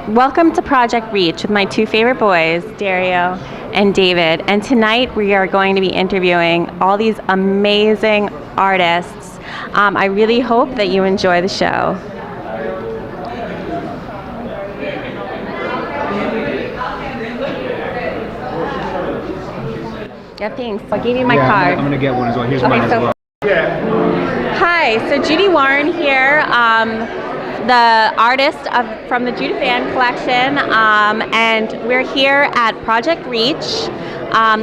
Welcome to Project Reach with my two favorite boys, Dario and David. And tonight we are going to be interviewing all these amazing artists. I really hope that you enjoy the show. Yeah, thanks. I gave you my card. I'm going to get one as well. Here's mine as well. Hi, so Judy Warren here, the artist from the Juried fan collection, and we're here at Project Reach,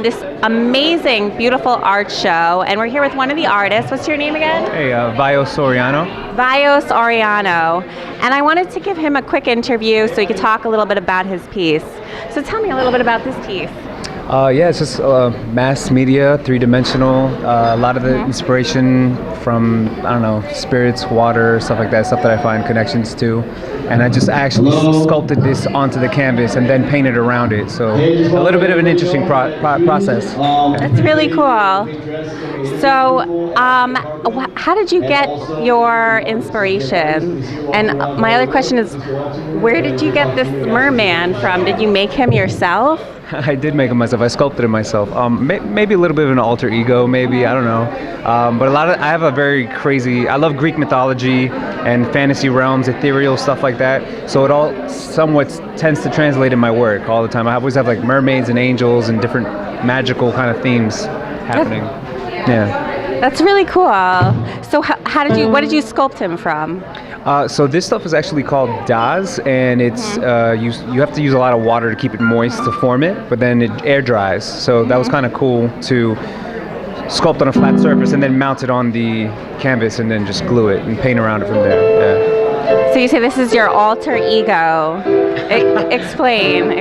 this amazing, beautiful art show, and we're here with one of the artists. What's your name again? Hey, Vios Soriano. Vios Soriano, and I wanted to give him a quick interview so he could talk a little bit about his piece. So tell me a little bit about this piece. Yeah, it's just mass media, three-dimensional, a lot of the inspiration from, I don't know, spirits, water, stuff like that, stuff that I find connections to. And I just actually sculpted this onto the canvas and then painted around it. So a little bit of an interesting process. That's really cool. So how did you get your inspiration? And my other question is, where did you get this merman from? Did you make him yourself? I did make it myself. I sculpted it myself. Maybe a little bit of an alter ego, maybe, I don't know. But I have a very crazy, I love Greek mythology and fantasy realms, ethereal stuff like that. So it all somewhat tends to translate in my work all the time. I always have like mermaids and angels and different magical kind of themes happening. Yeah. That's really cool. So what did you sculpt him from? So this stuff is actually called Daz, and it's you have to use a lot of water to keep it moist to form it, but then it air dries. So that was kind of cool to sculpt on a flat surface and then mount it on the canvas and then just glue it and paint around it from there. Yeah. So you say this is your alter ego. Explain.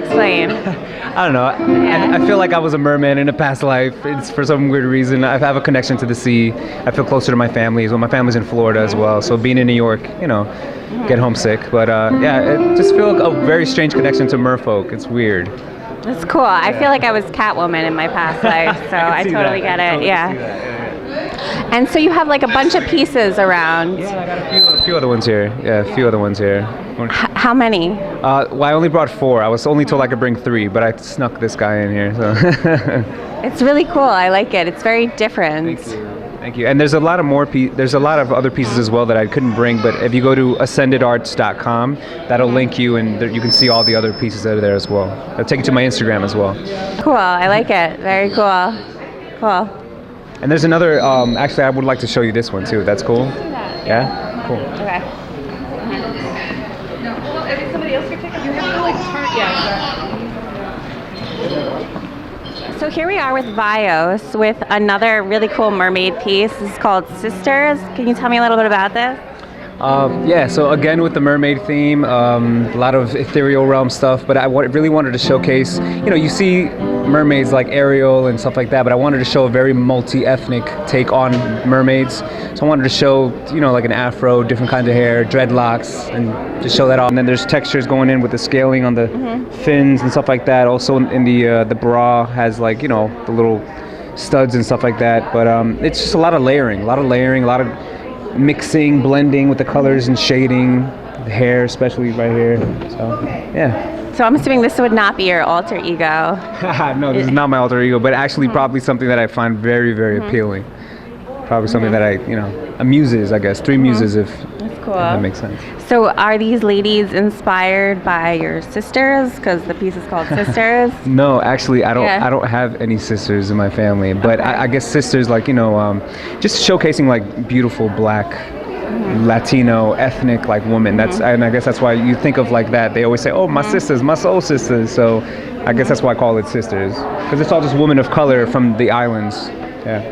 I don't know. I feel like I was a merman in a past life. It's for some weird reason. I have a connection to the sea. I feel closer to my family. Well, my family's in Florida as well. So being in New York, get homesick. But yeah, it just feels like a very strange connection to merfolk. It's weird. That's cool. I feel like I was Catwoman in my past life, so I totally get it. Yeah. And so you have like a bunch of pieces around. Yeah, I got a few other ones here. Yeah, a few other ones here. How many? Well, I only brought 4. I was only told I could bring 3, but I snuck this guy in here. So. It's really cool. I like it. It's very different. Thank you. And there's a lot of there's a lot of other pieces as well that I couldn't bring, but if you go to ascendedarts.com, that'll link you, and you can see all the other pieces that are there as well. I'll take you to my Instagram as well. Cool. I like it. Very cool. Cool. And there's another, actually I would like to show you this one too. That's cool? Yeah? Cool. Okay. No, well, if somebody else could take it, you have to like turn, yeah. So here we are with Vios with another really cool mermaid piece. This is called Sisters. Can you tell me a little bit about this? Yeah, so again with the mermaid theme, a lot of ethereal realm stuff, but I really wanted to showcase, you see mermaids like Ariel and stuff like that, but I wanted to show a very multi-ethnic take on mermaids. So I wanted to show, like an afro, different kinds of hair, dreadlocks, and just show that off. And then there's textures going in with the scaling on the fins and stuff like that. Also in the bra has like, the little studs and stuff like that. But it's just a lot of layering, a lot of mixing, blending with the colors and shading, the hair especially right here. So yeah. So I'm assuming this would not be your alter ego. No, this is not my alter ego, but actually probably something that I find very, very appealing. Probably something that muses, I guess. 3 muses if that makes sense. So are these ladies inspired by your sisters? Because the piece is called Sisters. No, actually I don't have any sisters in my family, but I guess sisters like, just showcasing like beautiful black Latino ethnic like woman. And I guess that's why you think of like that. They always say, "Oh, my sisters, my soul sisters." So I guess that's why I call it sisters, because it's all just women of color from the islands. Yeah.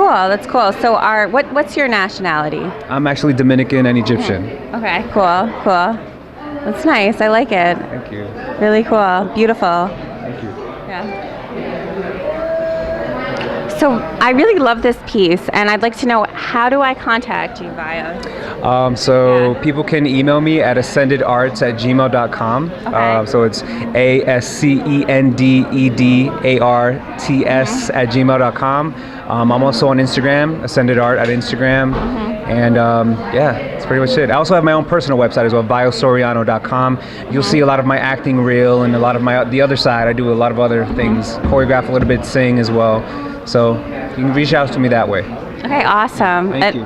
That's cool. So what's your nationality? I'm actually Dominican and Egyptian. Okay, cool. That's nice. I like it. Thank you. Really cool. Beautiful. Thank you. Yeah. So I really love this piece, and I'd like to know, how do I contact you, Vios? People can email me at ascendedarts@gmail.com. Okay. So it's ASCENDEDARTS @gmail.com. I'm also on Instagram, Ascended Art at Instagram. And yeah, that's pretty much it. I also have my own personal website as well, biosoriano.com. You'll see a lot of my acting reel and a lot of the other side. I do a lot of other things, choreograph a little bit, sing as well. So you can reach out to me that way. Okay, awesome. Thank you.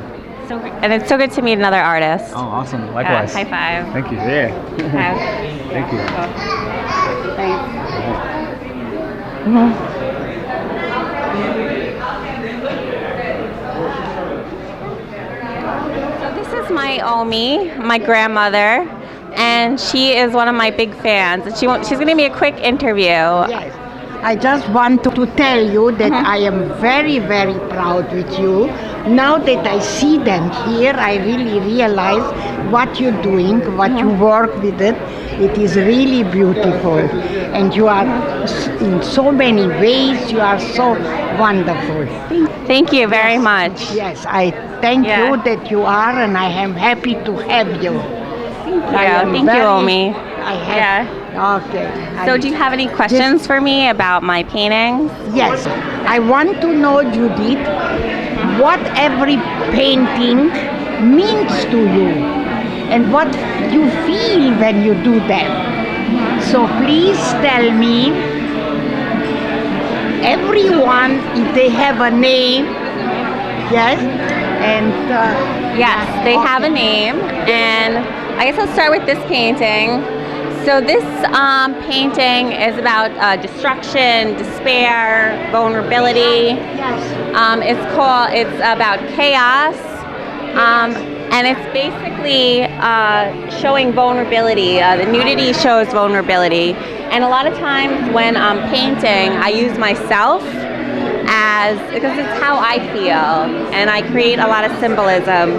And it's so good to meet another artist. Oh, awesome. Likewise. High five. Thank you. Yeah. Okay. Thank you. Thanks. So this is my Omi, my grandmother, and she is one of my big fans. She's going to give me a quick interview. Yes. I just want to tell you that I am very, very proud with you. Now that I see them here, I really realize what you're doing, what you work with it. It is really beautiful. And you are, in so many ways, you are so wonderful. Thank you very much. Yes, I thank you that you are, and I am happy to have you. Thank you, Omi. I have. Okay. So do you have any questions for me about my paintings? Yes. I want to know, Judith, what every painting means to you and what you feel when you do them. So please tell me, everyone, if they have a name, yes, and yes, they have a name, and I guess I'll start with this painting. So this painting is about destruction, despair, vulnerability. yes, It's about chaos, and it's basically showing vulnerability. The nudity shows vulnerability, and a lot of times when I'm painting, I use myself because it's how I feel, and I create a lot of symbolism.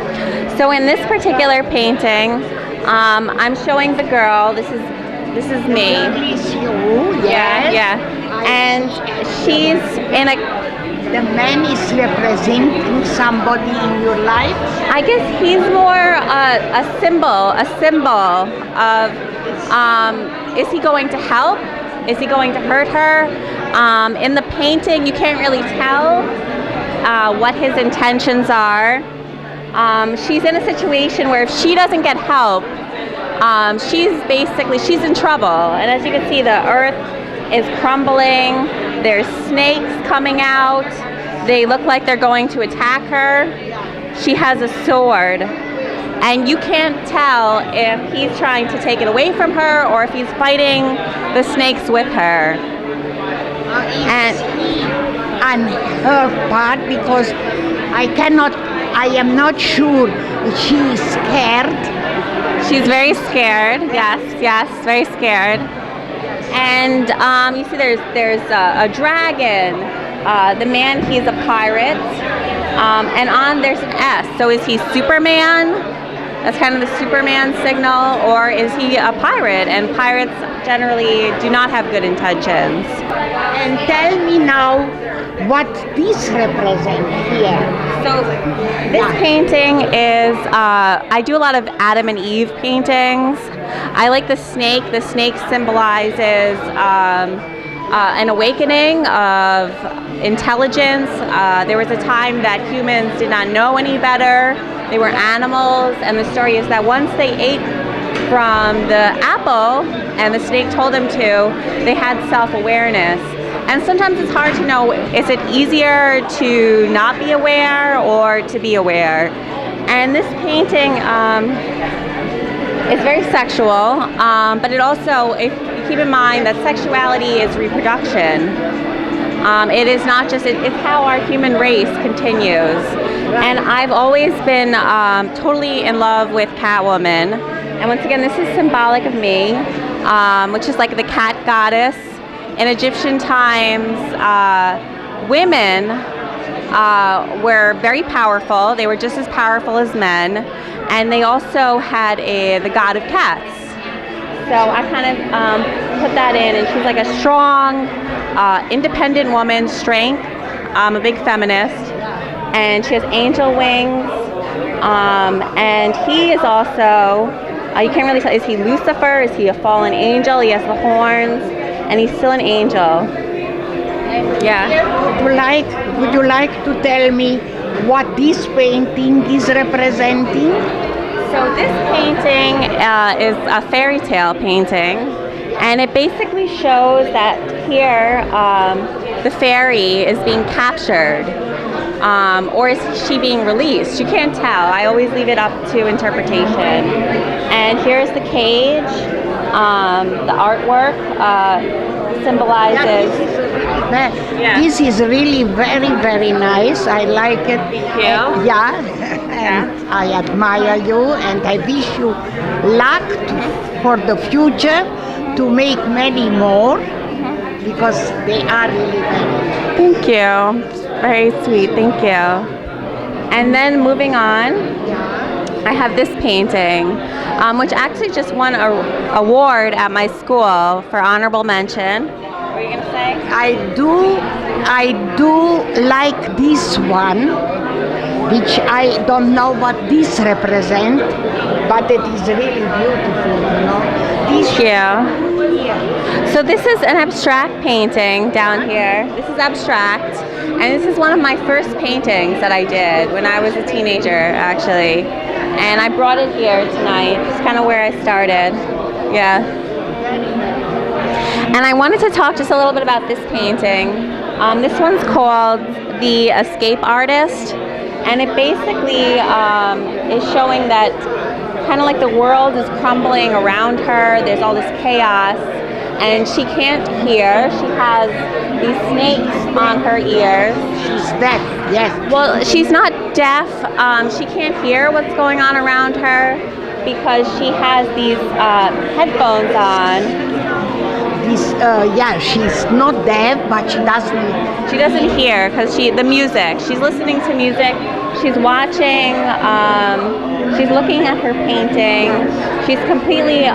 So in this particular painting, I'm showing the girl. This is me. It's you, yes. Yeah. And she's in a. The man is representing somebody in your life. I guess he's more a symbol of. Is he going to help? Is he going to hurt her? In the painting, you can't really tell what his intentions are. She's in a situation where if she doesn't get help, she's in trouble. And as you can see, the earth is crumbling. There's snakes coming out. They look like they're going to attack her. She has a sword. And you can't tell if he's trying to take it away from her or if he's fighting the snakes with her. And on her part, because I am not sure if she is scared. She's very scared. Yes, very scared. And you see, there's a dragon. The man, he's a pirate. And there's an S. So is he Superman? That's kind of the Superman signal, or is he a pirate? And pirates generally do not have good intentions. And tell me now what this represents here. So this painting is, I do a lot of Adam and Eve paintings. I like the snake. The snake symbolizes an awakening of intelligence. There was a time that humans did not know any better. They were animals, and the story is that once they ate from the apple and the snake told them to, they had self-awareness. And sometimes it's hard to know, is it easier to not be aware or to be aware? And this painting is very sexual, but it also, if you keep in mind that sexuality is reproduction. It is not just, it's how our human race continues. And I've always been totally in love with Catwoman. And once again, this is symbolic of me, which is like the cat goddess. In Egyptian times, women were very powerful. They were just as powerful as men. And they also had the god of cats. So I kind of put that in, and she's like a strong, independent woman, strength. I'm a big feminist, and she has angel wings. And he is also, you can't really tell, is he Lucifer? Is he a fallen angel? He has the horns, and he's still an angel. Yeah. Would you like to tell me what this painting is representing? So this painting is a fairy tale painting, and it basically shows that here the fairy is being captured, or is she being released? You can't tell. I always leave it up to interpretation. And here's the cage. The artwork symbolizes. This is really very, very nice. I like it. Thank you. Yeah, and I admire you, and I wish you luck for the future to make many more, because they are really very. Thank you. Very sweet. Thank you. And then moving on, I have this painting, which actually just won an award at my school for honorable mention. What were you gonna say? I do like this one, which I don't know what this represents, but it is really beautiful, you know. Thank you. So this is an abstract painting down here. This is abstract, and this is one of my first paintings that I did when I was a teenager, actually. And I brought it here tonight. It's kind of where I started. Yeah. And I wanted to talk just a little bit about this painting. This one's called The Escape Artist, and it basically is showing that kind of like the world is crumbling around her. There's all this chaos, and she can't hear. She has these snakes on her ears. She's deaf, yes. Well, she's not deaf. She can't hear what's going on around her because she has these headphones on. She's not deaf, but she doesn't. She doesn't hear because the music. She's listening to music. She's watching. She's looking at her painting. She's completely.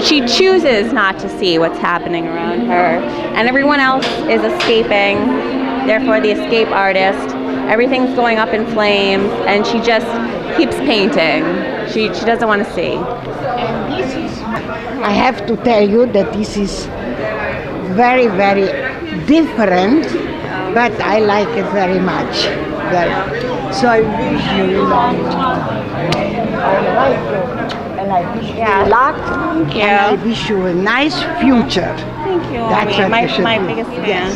She chooses not to see what's happening around her, and everyone else is escaping. Therefore, the escape artist. Everything's going up in flames, and she just keeps painting. She doesn't want to see. And this is. I have to tell you that this is very, very different, but I like it very much. So I wish you luck. I like you, and I wish you luck, and I wish you a nice future. Thank you. That's what my you should do. biggest fan. Yes.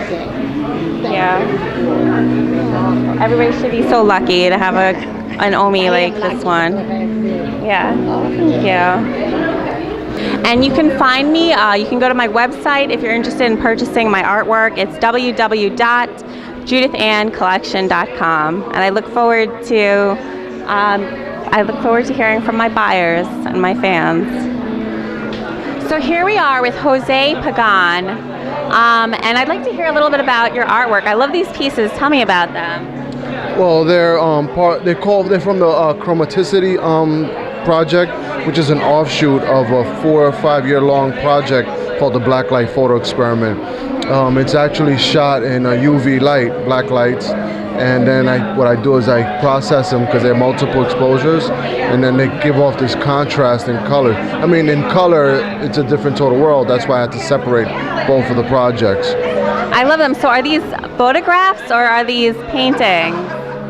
Okay. Yeah. Everybody should be so lucky to have an Omi like this one. Yeah. Thank you. And you can find me, you can go to my website if you're interested in purchasing my artwork. It's www.judithanncollection.com. And I look forward to hearing from my buyers and my fans. So here we are with Jose Pagan. And I'd like to hear a little bit about your artwork. I love these pieces. Tell me about them. Well, they're from the Chromaticity project, which is an offshoot of a 4 or 5 year long project called the Black Light Photo Experiment. It's actually shot in UV light, black lights, and then what I do is I process them because they're multiple exposures, and then they give off this contrast in color. I mean, in color, it's a different total world. That's why I had to separate both of the projects. I love them. So are these photographs or are these paintings?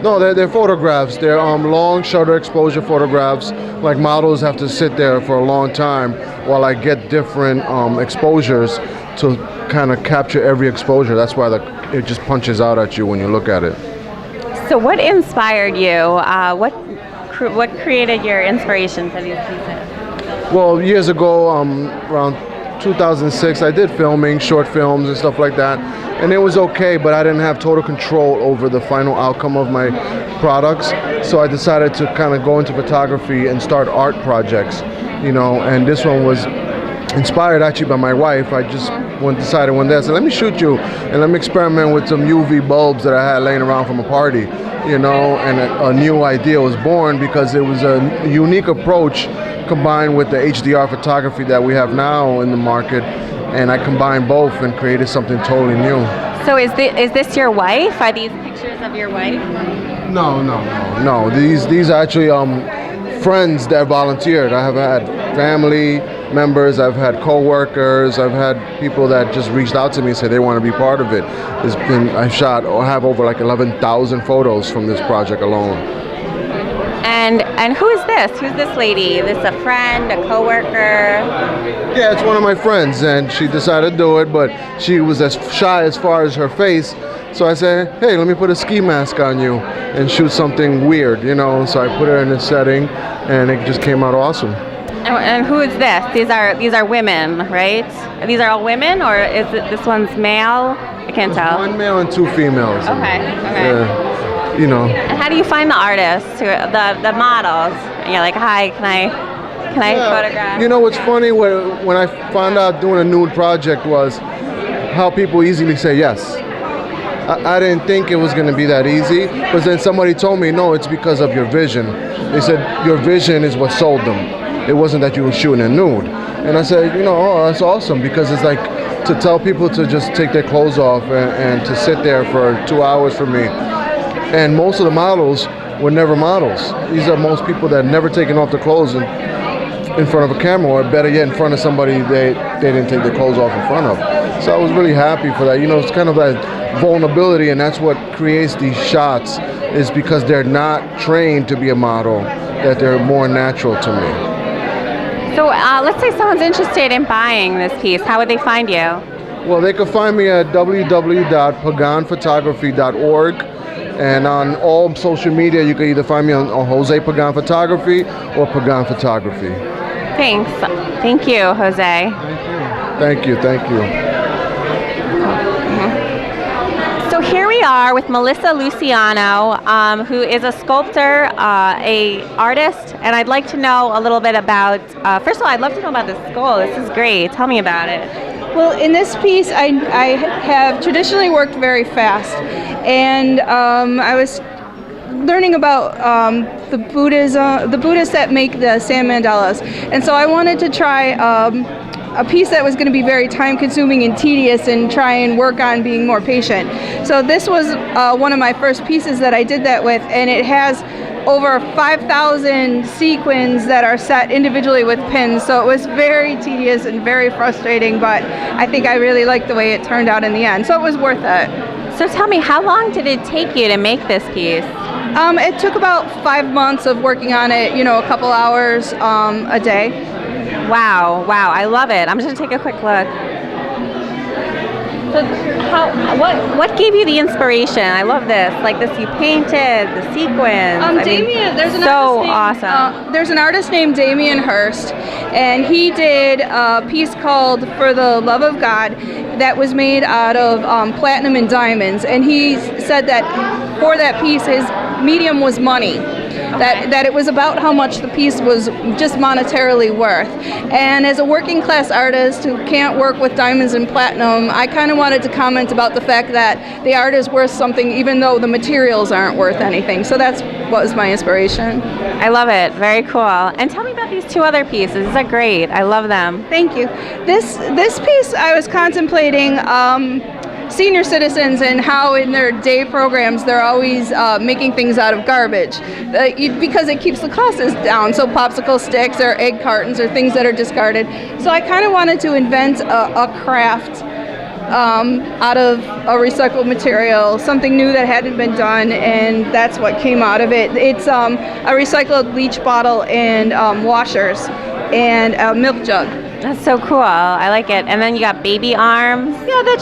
No, they're photographs. They're long shutter exposure photographs. Like models have to sit there for a long time while I get different exposures to kind of capture every exposure. That's why it just punches out at you when you look at it. So what inspired you? What created your inspiration for these pieces? Well, years ago, around 2006, I did filming, short films and stuff like that. And it was okay, but I didn't have total control over the final outcome of my products. So I decided to kind of go into photography and start art projects, and this one was inspired actually by my wife. I just decided one day, I said, let me shoot you and let me experiment with some UV bulbs that I had laying around from a party, and a new idea was born because it was a unique approach combined with the HDR photography that we have now in the market. And I combined both and created something totally new. So is this your wife? Are these pictures of your wife? No. These are actually friends that volunteered. I have had family, members, I've had co-workers, I've had people that just reached out to me and said they want to be part of it. I have over like 11,000 photos from this project alone. And who is this? Who's this lady? Is this a friend, a coworker? Yeah, it's one of my friends, and she decided to do it, but she was as shy as far as her face. So I said, hey, let me put a ski mask on you and shoot something weird, you know. So I put her in this setting, and it just came out awesome. And who is this? These are women, right? These are all women, or is it this one's male? I can't tell. One male and 2 females. Okay. You know. And how do you find the artists, the models? And you're like, hi, can I photograph? You know what's funny? When I found out doing a nude project was how people easily say yes. I didn't think it was going to be that easy, but then somebody told me, no, it's because of your vision. They said your vision is what sold them. It wasn't that you were shooting a nude. And I said, you know, oh, that's awesome, because it's like to tell people to just take their clothes off and to sit there for 2 hours for me. And most of the models were never models. These are most people that never taken off their clothes in front of a camera, or better yet, in front of somebody they didn't take their clothes off in front of. So I was really happy for that. You know, it's kind of that vulnerability, and that's what creates these shots, is because they're not trained to be a model, that they're more natural to me. So let's say someone's interested in buying this piece. How would they find you? Well, they can find me at www.paganphotography.org. And on all social media, you can either find me on Jose Pagan Photography or Pagan Photography. Thanks. Thank you, Jose. Thank you. So here we are with Melissa Luciano, who is a sculptor, a artist, and I'd like to know a little bit about, first of all, I'd love to know about this skull. This is great. Tell me about it. Well, in this piece, I have traditionally worked very fast, and I was learning about the Buddhists that make the sand mandalas, and so I wanted to try a piece that was going to be very time-consuming and tedious, and try and work on being more patient. So this was one of my first pieces that I did that with, and it has over 5,000 sequins that are set individually with pins, so it was very tedious and very frustrating, but I think I really liked the way it turned out in the end, so it was worth it. So tell me, how long did it take you to make this piece? It took about 5 months of working on it, you know, a couple hours a day. Wow, I love it. I'm just going to take a quick look. So what gave you the inspiration? I love this. Like this, you painted the sequins. Damien, there's an awesome. There's an artist named Damien Hirst, and he did a piece called "For the Love of God" that was made out of platinum and diamonds. And he said that for that piece, his medium was money. That it was about how much the piece was just monetarily worth. And as a working class artist who can't work with diamonds and platinum, I kind of wanted to comment about the fact that the art is worth something even though the materials aren't worth anything. So that's what was my inspiration. I love it. Very cool. And tell me about these 2 other pieces. These are great. I love them. Thank you. This piece I was contemplating senior citizens and how in their day programs they're always making things out of garbage because it keeps the costs down, so popsicle sticks or egg cartons or things that are discarded. So I kind of wanted to invent a craft out of a recycled material, something new that hadn't been done, and that's what came out of it. It's a recycled bleach bottle and washers and a milk jug. That's so cool. I like it. And then you got baby arms. Yeah, I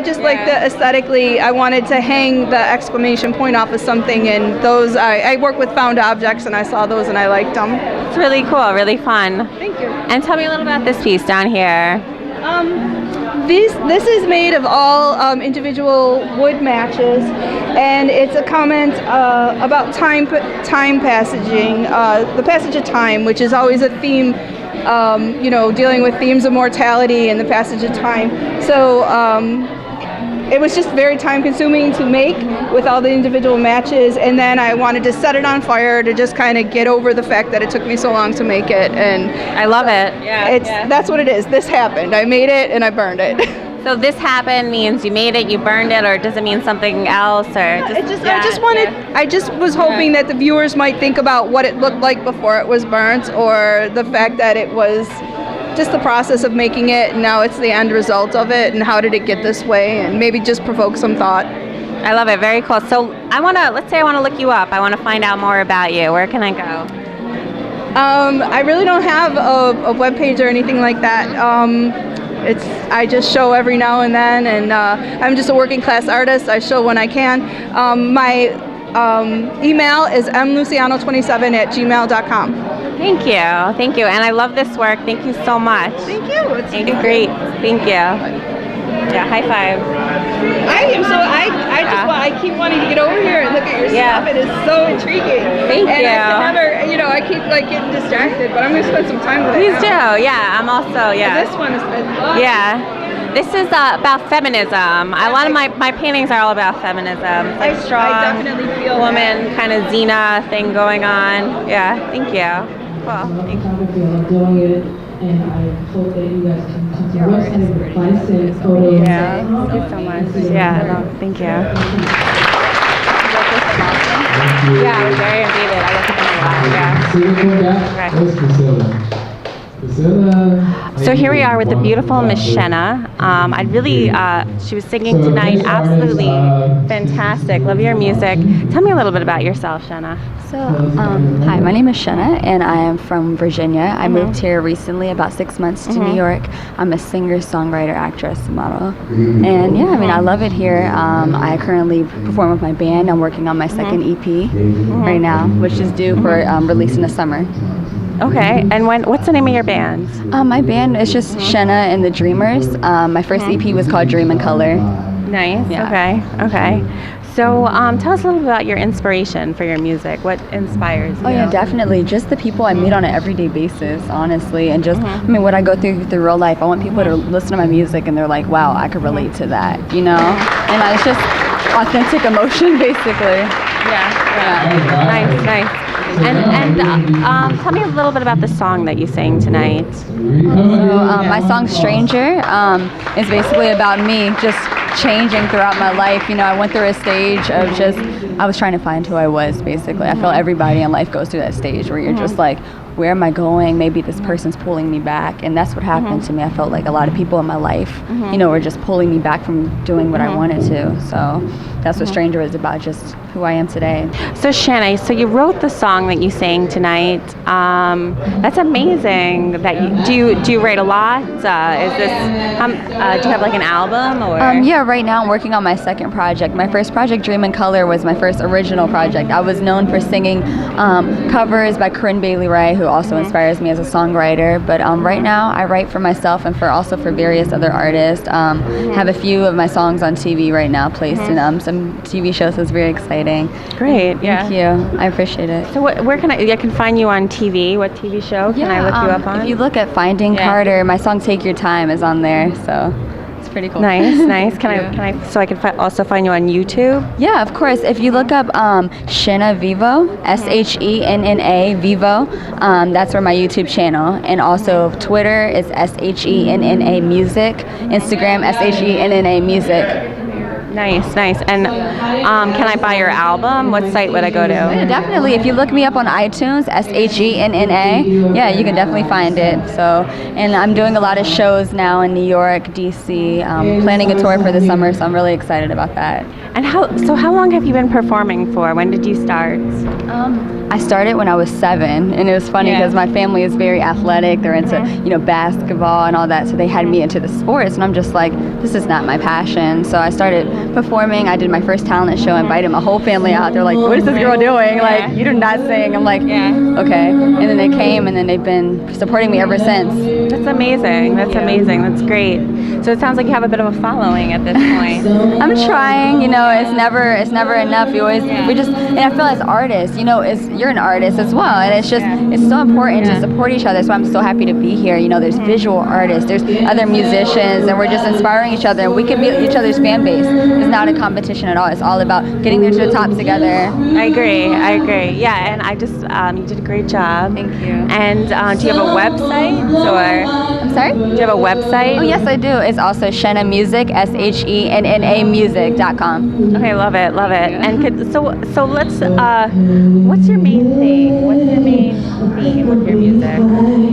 just like the aesthetically. I wanted to hang the exclamation point off of something, and those I work with found objects, and I saw those and I liked them. It's really cool, really fun. Thank you. And tell me a little about this piece down here. This is made of all individual wood matches, and it's a comment about time passaging, the passage of time, which is always a theme. Dealing with themes of mortality and the passage of time. So it was just very time consuming to make with all the individual matches, and then I wanted to set it on fire to just kind of get over the fact that it took me so long to make it. And I love it. That's what it is. This happened. I made it and I burned it. So this happened means you made it, you burned it, or does it mean something else? Or I just was hoping that the viewers might think about what it looked like before it was burnt, or the fact that it was just the process of making it, and now it's the end result of it, and how did it get this way, and maybe just provoke some thought. I love it. Very cool. So let's say I want to look you up. I want to find out more about you. Where can I go? I really don't have a web page or anything like that. I just show every now and then, and I'm just a working class artist. I show when I can. My email is mluciano27@gmail.com. Thank you, and I love this work. Thank you so much. Thank you. It's Great. Thank you. Yeah, high five. I keep wanting to get over here and look at your stuff. It is so intriguing. Thank you. I keep getting distracted, but I'm going to spend some time with it. Please do. Yeah, I'm also, yeah. This one is, I love it. Yeah. This is about feminism. A lot of my paintings are all about feminism. It's like strong I definitely feel woman kind of Xena thing going on. Yeah, thank you. Cool. Thank you. And I hope that you guys can come to the website and advice and photos. Yeah, thank you so much. Yeah, thank you. Yeah, I was very envied. I looked at them a lot. Yeah. So here we are with the beautiful Miss Shenna. She was singing tonight. Absolutely fantastic. Love your music. Tell me a little bit about yourself, Shenna. So, hi, my name is Shenna, and I am from Virginia. I moved here recently, about 6 months to New York. I'm a singer, songwriter, actress, model. And yeah, I love it here. I currently perform with my band. I'm working on my second EP right now, which is due for release in the summer. Okay, and what's the name of your band? My band is just Shenna and the Dreamers. My first EP was called Dream in Color. Nice. Yeah. Okay. So tell us a little bit about your inspiration for your music. What inspires you? Oh yeah, definitely. Just the people I meet on an everyday basis, honestly, and just what I go through real life. I want people to listen to my music and they're like, wow, I could relate to that, And it's just authentic emotion, basically. Yeah. Nice. And tell me a little bit about the song that you sang tonight. So my song Stranger is basically about me just changing throughout my life. I went through a stage of I was trying to find who I was, basically. I feel everybody in life goes through that stage where you're just like, where am I going? Maybe this person's pulling me back. And that's what happened to me. I felt like a lot of people in my life, were just pulling me back from doing what I wanted to. So that's what Stranger is about, just who I am today. So Shanna, you wrote the song that you sang tonight. That's amazing. Do you write a lot? Do you have like an album or? Yeah, right now I'm working on my second project. My first project, Dream in Color, was my first original project. I was known for singing covers by Corinne Bailey Rae, who also inspires me as a songwriter. But right now I write for myself and for various other artists. Have a few of my songs on TV right now, placed in some TV shows. So it's very exciting. Great. Yeah. Thank you. I appreciate it. So where can I can find you on TV? What TV show can I look you up on? If you look at Finding Carter, my song Take Your Time is on there. So it's pretty cool. Nice. Can I so I can also find you on YouTube? Yeah, of course. If you look up Shenna Vivo, SHENNA Vivo, that's where my YouTube channel. And also Twitter is SHENNA Music, Instagram SHENNA Music. Nice. And can I buy your album? What site would I go to? Yeah, definitely. If you look me up on iTunes, SHENNA, you can definitely find it. So, and I'm doing a lot of shows now in New York, DC, planning a tour for the summer, so I'm really excited about that. And how long have you been performing for? When did you start? I started when I was 7, and it was funny because my family is very athletic. They're into, basketball and all that, so they had me into the sports, and I'm just like, this is not my passion. So I started performing. I did my first talent show, invited my whole family out. They're like, what is this girl doing? Like, you do not sing. I'm like, okay. And then they came, and then they've been supporting me ever since. That's amazing. That's great. So it sounds like you have a bit of a following at this point. I'm trying, it's never enough. And I feel as artists, you're an artist as well, and it's so important to support each other. So I'm so happy to be here. There's visual artists, there's other musicians, and we're just inspiring each other, and we can be each other's fan base. It's not a competition at all. It's all about getting there to the top together. I agree. Yeah, and I just, you did a great job. Thank you. And do you have a website? I'm sorry? Do you have a website? Oh, yes, I do. It's also Shenna Music, SHENNA music.com. Okay, love it. And so let's, what's your main thing? What's your main theme with your music?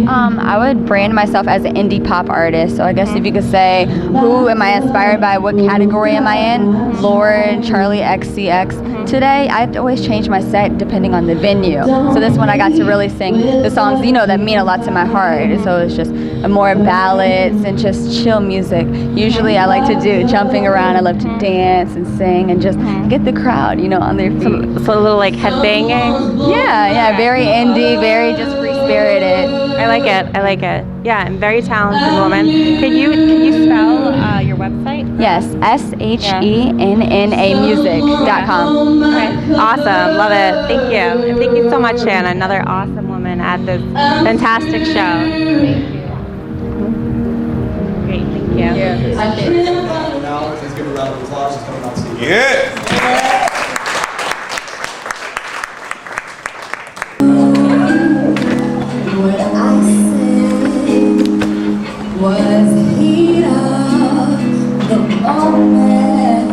I would brand myself as an indie pop artist. So I guess if you could say, who am I inspired by? What category am I in? Lord, Charlie XCX. Today, I have to always change my set depending on the venue. So this one, I got to really sing the songs, that mean a lot to my heart. So it's just more ballads and just chill music. Usually, I like to do jumping around. I love to dance and sing and just get the crowd, on their feet. So a little like headbanging? Yeah, very indie, very just free-spirited. I like it. Yeah, I'm a very talented woman. Can you spell your website? Yes, SHENNA music.com. Okay. Awesome. Love it. Thank you. And thank you so much, Shanna. Another awesome woman at this fantastic show. Thank you. Great. Thank you. Now, let's give a round of applause. She's coming on stage. Yeah. What I said was the heat of the moment.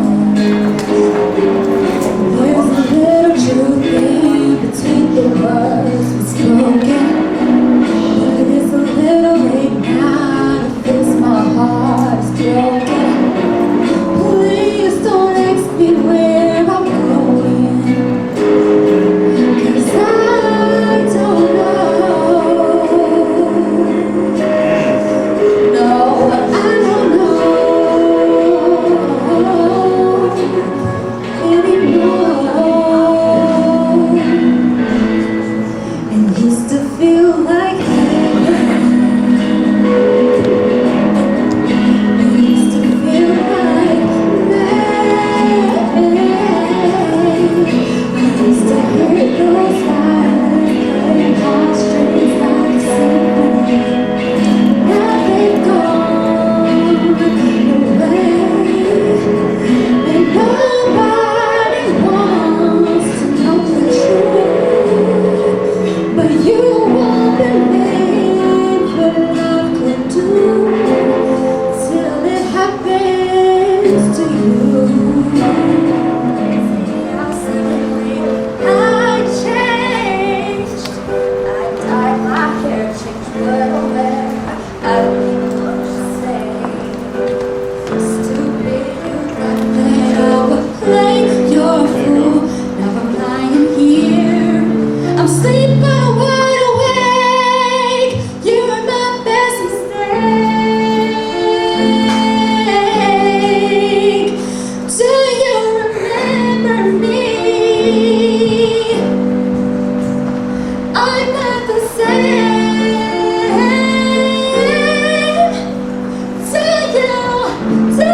There's a little truth in between the words we spoken, but it's a little late now to fix my heart is broken. Please don't ask me where I'm going, 'cause I don't know. No, I don't know anymore. It used to feel like heaven. It used to feel like magic. I used to hear those violins playing heartstrings like a symphony. Now they've gone away, and nobody wants to know the truth. But you won't believe what love can do till it happens to you. I changed. I dyed my hair, changed what I wear. I don't even know what to say. Stupid, you got that overplay. You're a fool. Now I'm lying here. I'm sleeping wide awake. You were my best mistake. Do you remember me? I'm not the same. Do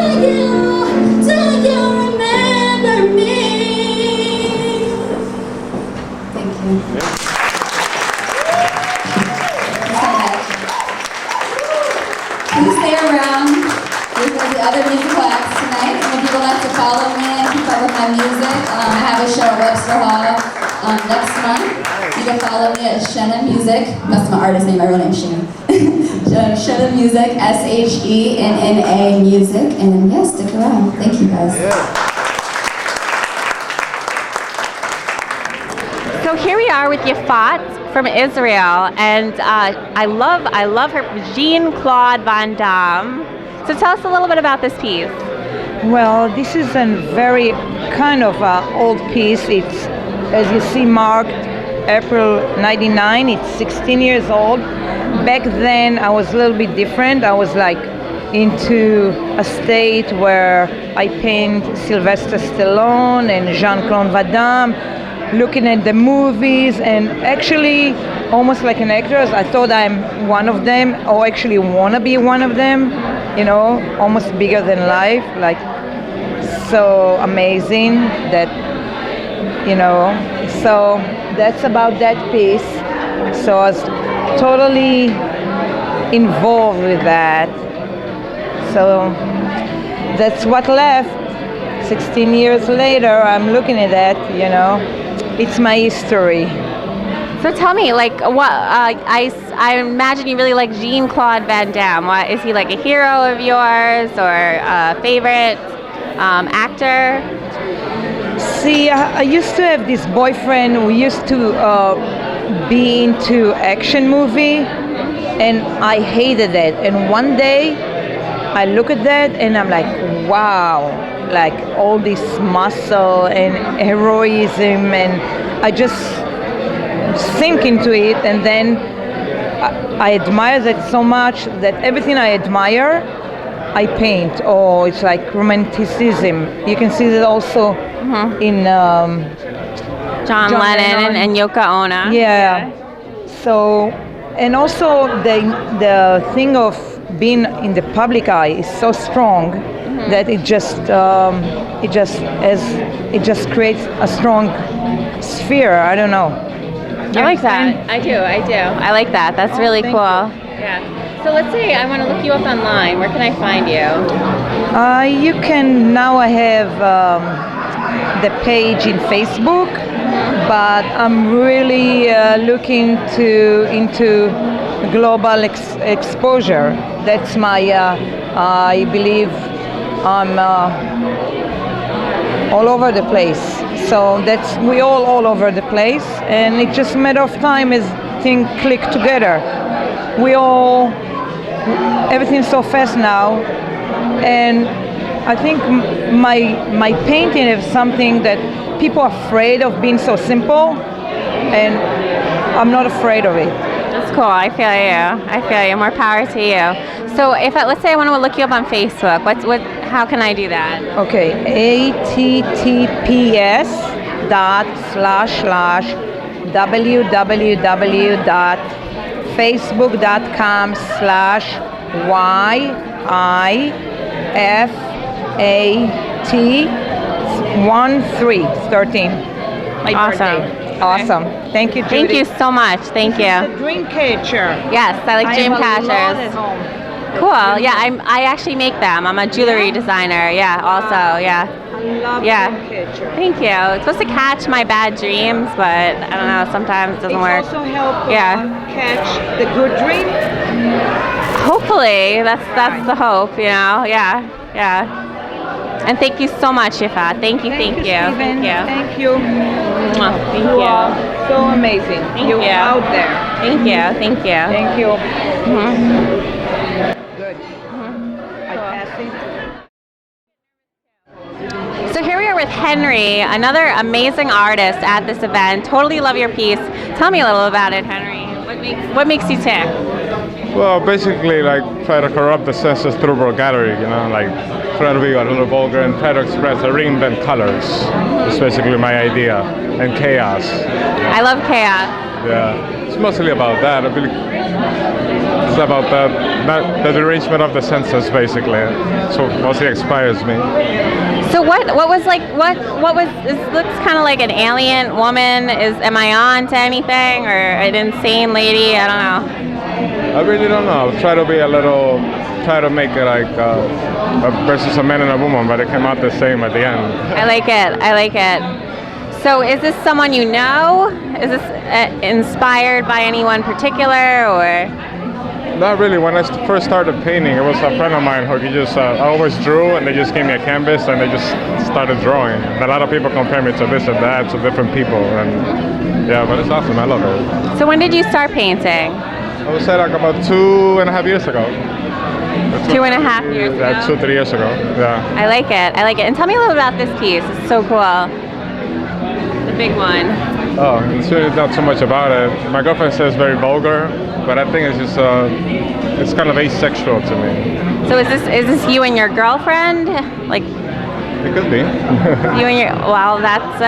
you remember me? Thank you. Please stay around. There's going to be other musical acts tonight. And if people like to follow me and keep up with my music, I have a show at Webster Hall next month. You can follow me at Shenna Music. That's my artist name, my real name is Shannon. Shenna Music, SHENNA Music. And yeah, stick around. Thank you guys. So here we are with Yafat from Israel, and I love her, Jean-Claude Van Damme. So tell us a little bit about this piece. Well, this is a very kind of old piece. It's, as you see, marked April '99. It's 16 years old. Back then, I was a little bit different. I was like into a state where I paint Sylvester Stallone and Jean-Claude Van Damme, looking at the movies, and actually almost like an actor, I thought I'm one of them, or actually want to be one of them, almost bigger than life, like so amazing that, so that's about that piece. So I was totally involved with that. So that's what left. 16 years later, I'm looking at that, you know. It's my history. So tell me, like, what? I imagine you really like Jean-Claude Van Damme. What, is he like a hero of yours or a favorite actor? See, I used to have this boyfriend who used to be into action movie, and I hated that. And one day, I look at that and I'm like, wow, like all this muscle and heroism, and I just sink into it, and then I admire that so much that everything I admire, I paint. Or it's like romanticism. You can see that also in John Lennon and Yoko Ono. Yeah. So, and also the thing of being in the public eye is so strong that it just creates a strong sphere. I don't know. I like that. I do. I like that. That's really cool. Yeah. So let's say I want to look you up online. Where can I find you? You can, now I have the page in Facebook, but I'm really looking into global exposure. That's my, I believe I'm all over the place. So we all over the place, and it's just a matter of time as things click together. Everything's so fast now, and I think my painting is something that people are afraid of being so simple, and I'm not afraid of it. That's cool. I feel you. More power to you. So let's say I want to look you up on Facebook. How can I do that? Okay, https://www.facebook.com/YIFAT13. Awesome. Thank you, Judy. Thank you so much. Thank you. It's a dream catcher. Yes, I like dream catchers. At home. Cool. Yeah, I actually make them. I'm a jewelry designer. Yeah, also. Yeah. I love Yeah. dream catcher. Thank you. It's supposed to catch my bad dreams, but I don't know. Sometimes it doesn't work. Also help Yeah. catch the good dream. Hopefully, that's the hope. You know. Yeah. And thank you so much, Yifat. Thank you. Stephen. Thank you. Thank you. Mwah. Thank You are so amazing. Thank You're you. out there. Thank you. Thank you. Good. I pass it. So here we are with Henry, another amazing artist at this event. Totally love your piece. Tell me a little about it, Henry. What makes you tick? Well, basically, like, try to corrupt the senses through vulgarity, you know, like, try to be a little vulgar and try to express or reinvent colors. That's basically my idea. And chaos. I love chaos. Yeah, it's mostly about that. I believe it's about the derangement of the senses, basically. So mostly inspires me. So what was this looks kind of like an alien woman. Am I on to anything, or an insane lady? I don't know. I really don't know. Try to make it like versus a man and a woman, but it came out the same at the end. I like it. So is this someone you know? Is this inspired by anyone particular, or? Not really. When I first started painting, it was a friend of mine who just I always drew, and they just gave me a canvas, and they just started drawing. And a lot of people compare me to this and that, to different people, and yeah, but it's awesome. I love it. So when did you start painting? I would say like about 2.5 years ago. 2.5 years ago? 2-3 years ago, yeah. I like it. And tell me a little about this piece. It's so cool. The big one. Oh, it's really not so much about it. My girlfriend says very vulgar, but I think it's just it's kind of asexual to me. So is this you and your girlfriend? Like, it could be. You and your, well, that's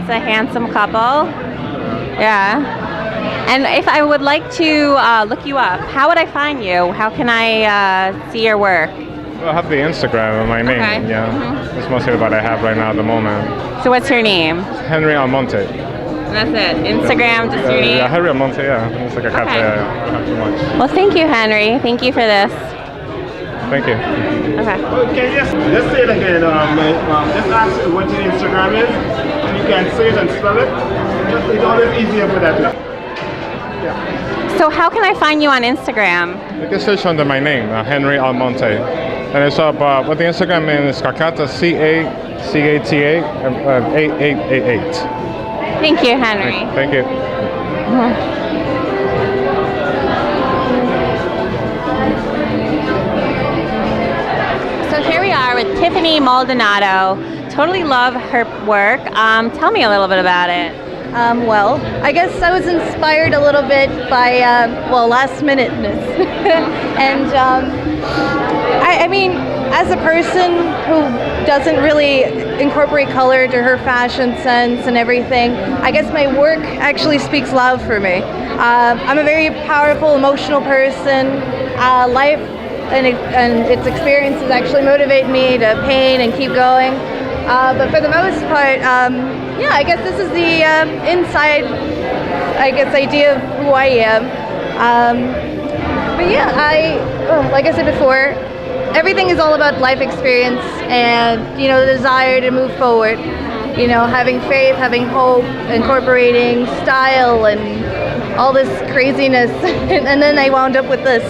a handsome couple. Yeah. And if I would like to look you up, how would I find you? How can I see your work? Well, I have the Instagram of my name. Okay. Yeah, That's mostly what I have right now at the moment. So what's your name? Henry Almonte. That's it. Instagram, just your name? Yeah, Henry Almonte. Yeah, it's like a cat. Okay. Yeah, not too much. Well, thank you, Henry. Thank you for this. Thank you. Okay. Okay, just say it again. Just ask what your Instagram is. You can say it and spell it. It's always easier for that way. So how can I find you on Instagram? You can search under my name, Henry Almonte. And it's up, what the Instagram name is Cacata, C-A-C-A-T-A, 8888. Thank you, Henry. Thank you. So here we are with Tiffany Maldonado. Totally love her work. Tell me a little bit about it. Well, I guess I was inspired a little bit by, last minuteness. And I mean, as a person who doesn't really incorporate color to her fashion sense and everything, I guess my work actually speaks loud for me. I'm a very powerful, emotional person. Life and its experiences actually motivate me to paint and keep going. But for the most part, I guess this is the inside, idea of who I am. But yeah, like I said before, everything is all about life experience and, the desire to move forward. Having faith, having hope, incorporating style and all this craziness. And then I wound up with this.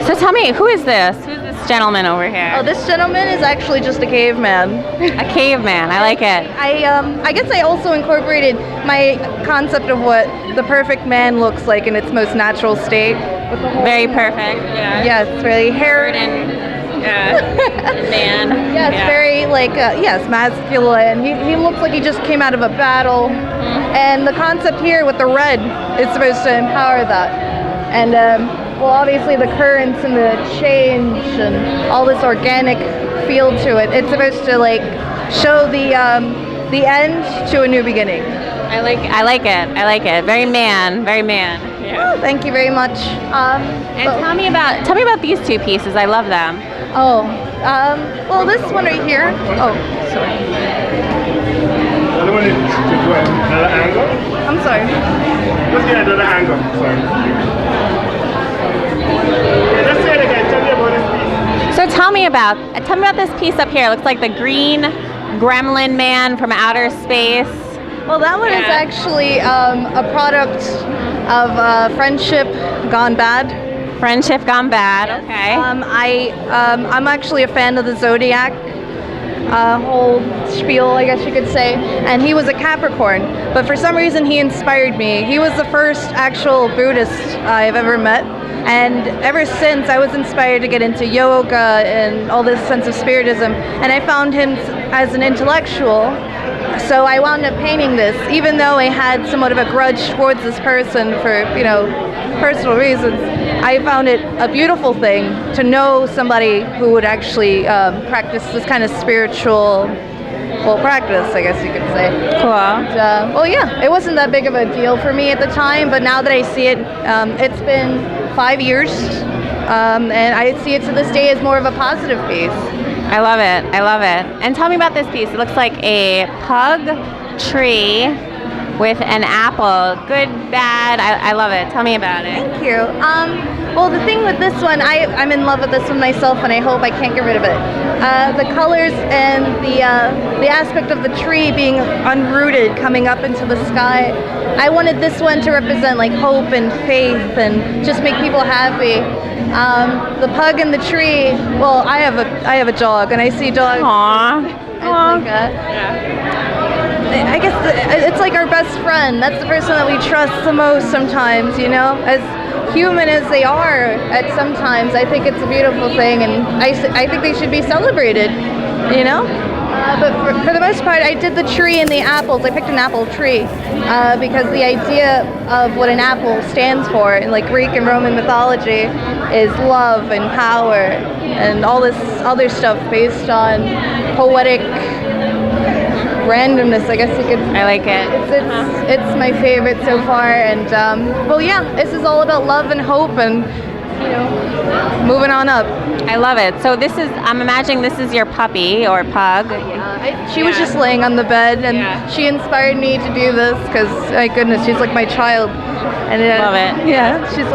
So tell me, who is this? Who's this gentleman over here? Oh, this gentleman is actually just a caveman. A caveman, I like it. I guess I also incorporated my concept of what the perfect man looks like in its most natural state. Very perfect. Yeah. Yes, really hair and man. Yes, very masculine. He looks like he just came out of a battle. Mm-hmm. And the concept here with the red is supposed to empower that. And obviously the currents and the change and all this organic feel to it. It's supposed to show the end to a new beginning. I like it. Very man. Yeah. Oh, thank you very much. Tell me about these two pieces. I love them. This one right here. Oh, sorry. Another one is another angle. I'm sorry. Let's get another angle. Sorry. Let's say it again. Tell me about this piece. So tell me about this piece up here. It looks like the green gremlin man from outer space. Well, that one is actually a product of friendship gone bad. Friendship gone bad. Okay. I'm actually a fan of the Zodiac. Whole spiel, I guess you could say. And he was a Capricorn, but for some reason he inspired me. He was the first actual Buddhist I've ever met. And ever since, I was inspired to get into yoga and all this sense of spiritism. And I found him as an intellectual. So I wound up painting this, even though I had somewhat of a grudge towards this person for, personal reasons. I found it a beautiful thing to know somebody who would actually practice this kind of spiritual, practice, I guess you could say. Cool. And, it wasn't that big of a deal for me at the time, but now that I see it, it's been 5 years, and I see it to this day as more of a positive piece. I love it. And tell me about this piece. It looks like a pug tree with an apple. Good, bad. I love it. Tell me about it. Thank you. The thing with this one, I'm in love with this one myself, and I hope I can't get rid of it. The colors and the aspect of the tree being unrooted, coming up into the sky. I wanted this one to represent hope and faith and just make people happy. The pug and the tree. Well, I have a dog, and I see dogs. I guess it's like our best friend. That's the person that we trust the most sometimes, as human as they are at sometimes. I think it's a beautiful thing, and I think they should be celebrated, But for the most part, I did the tree and the apples. I picked an apple tree because the idea of what an apple stands for in Greek and Roman mythology is love and power and all this other stuff based on poetic randomness, I guess you could. I like it. It's my favorite so far, and this is all about love and hope and moving on up. I love it. So I'm imagining this is your puppy or pug. She was just laying on the bed, and she inspired me to do this because, my goodness, she's like my child. And love it. Yeah, she's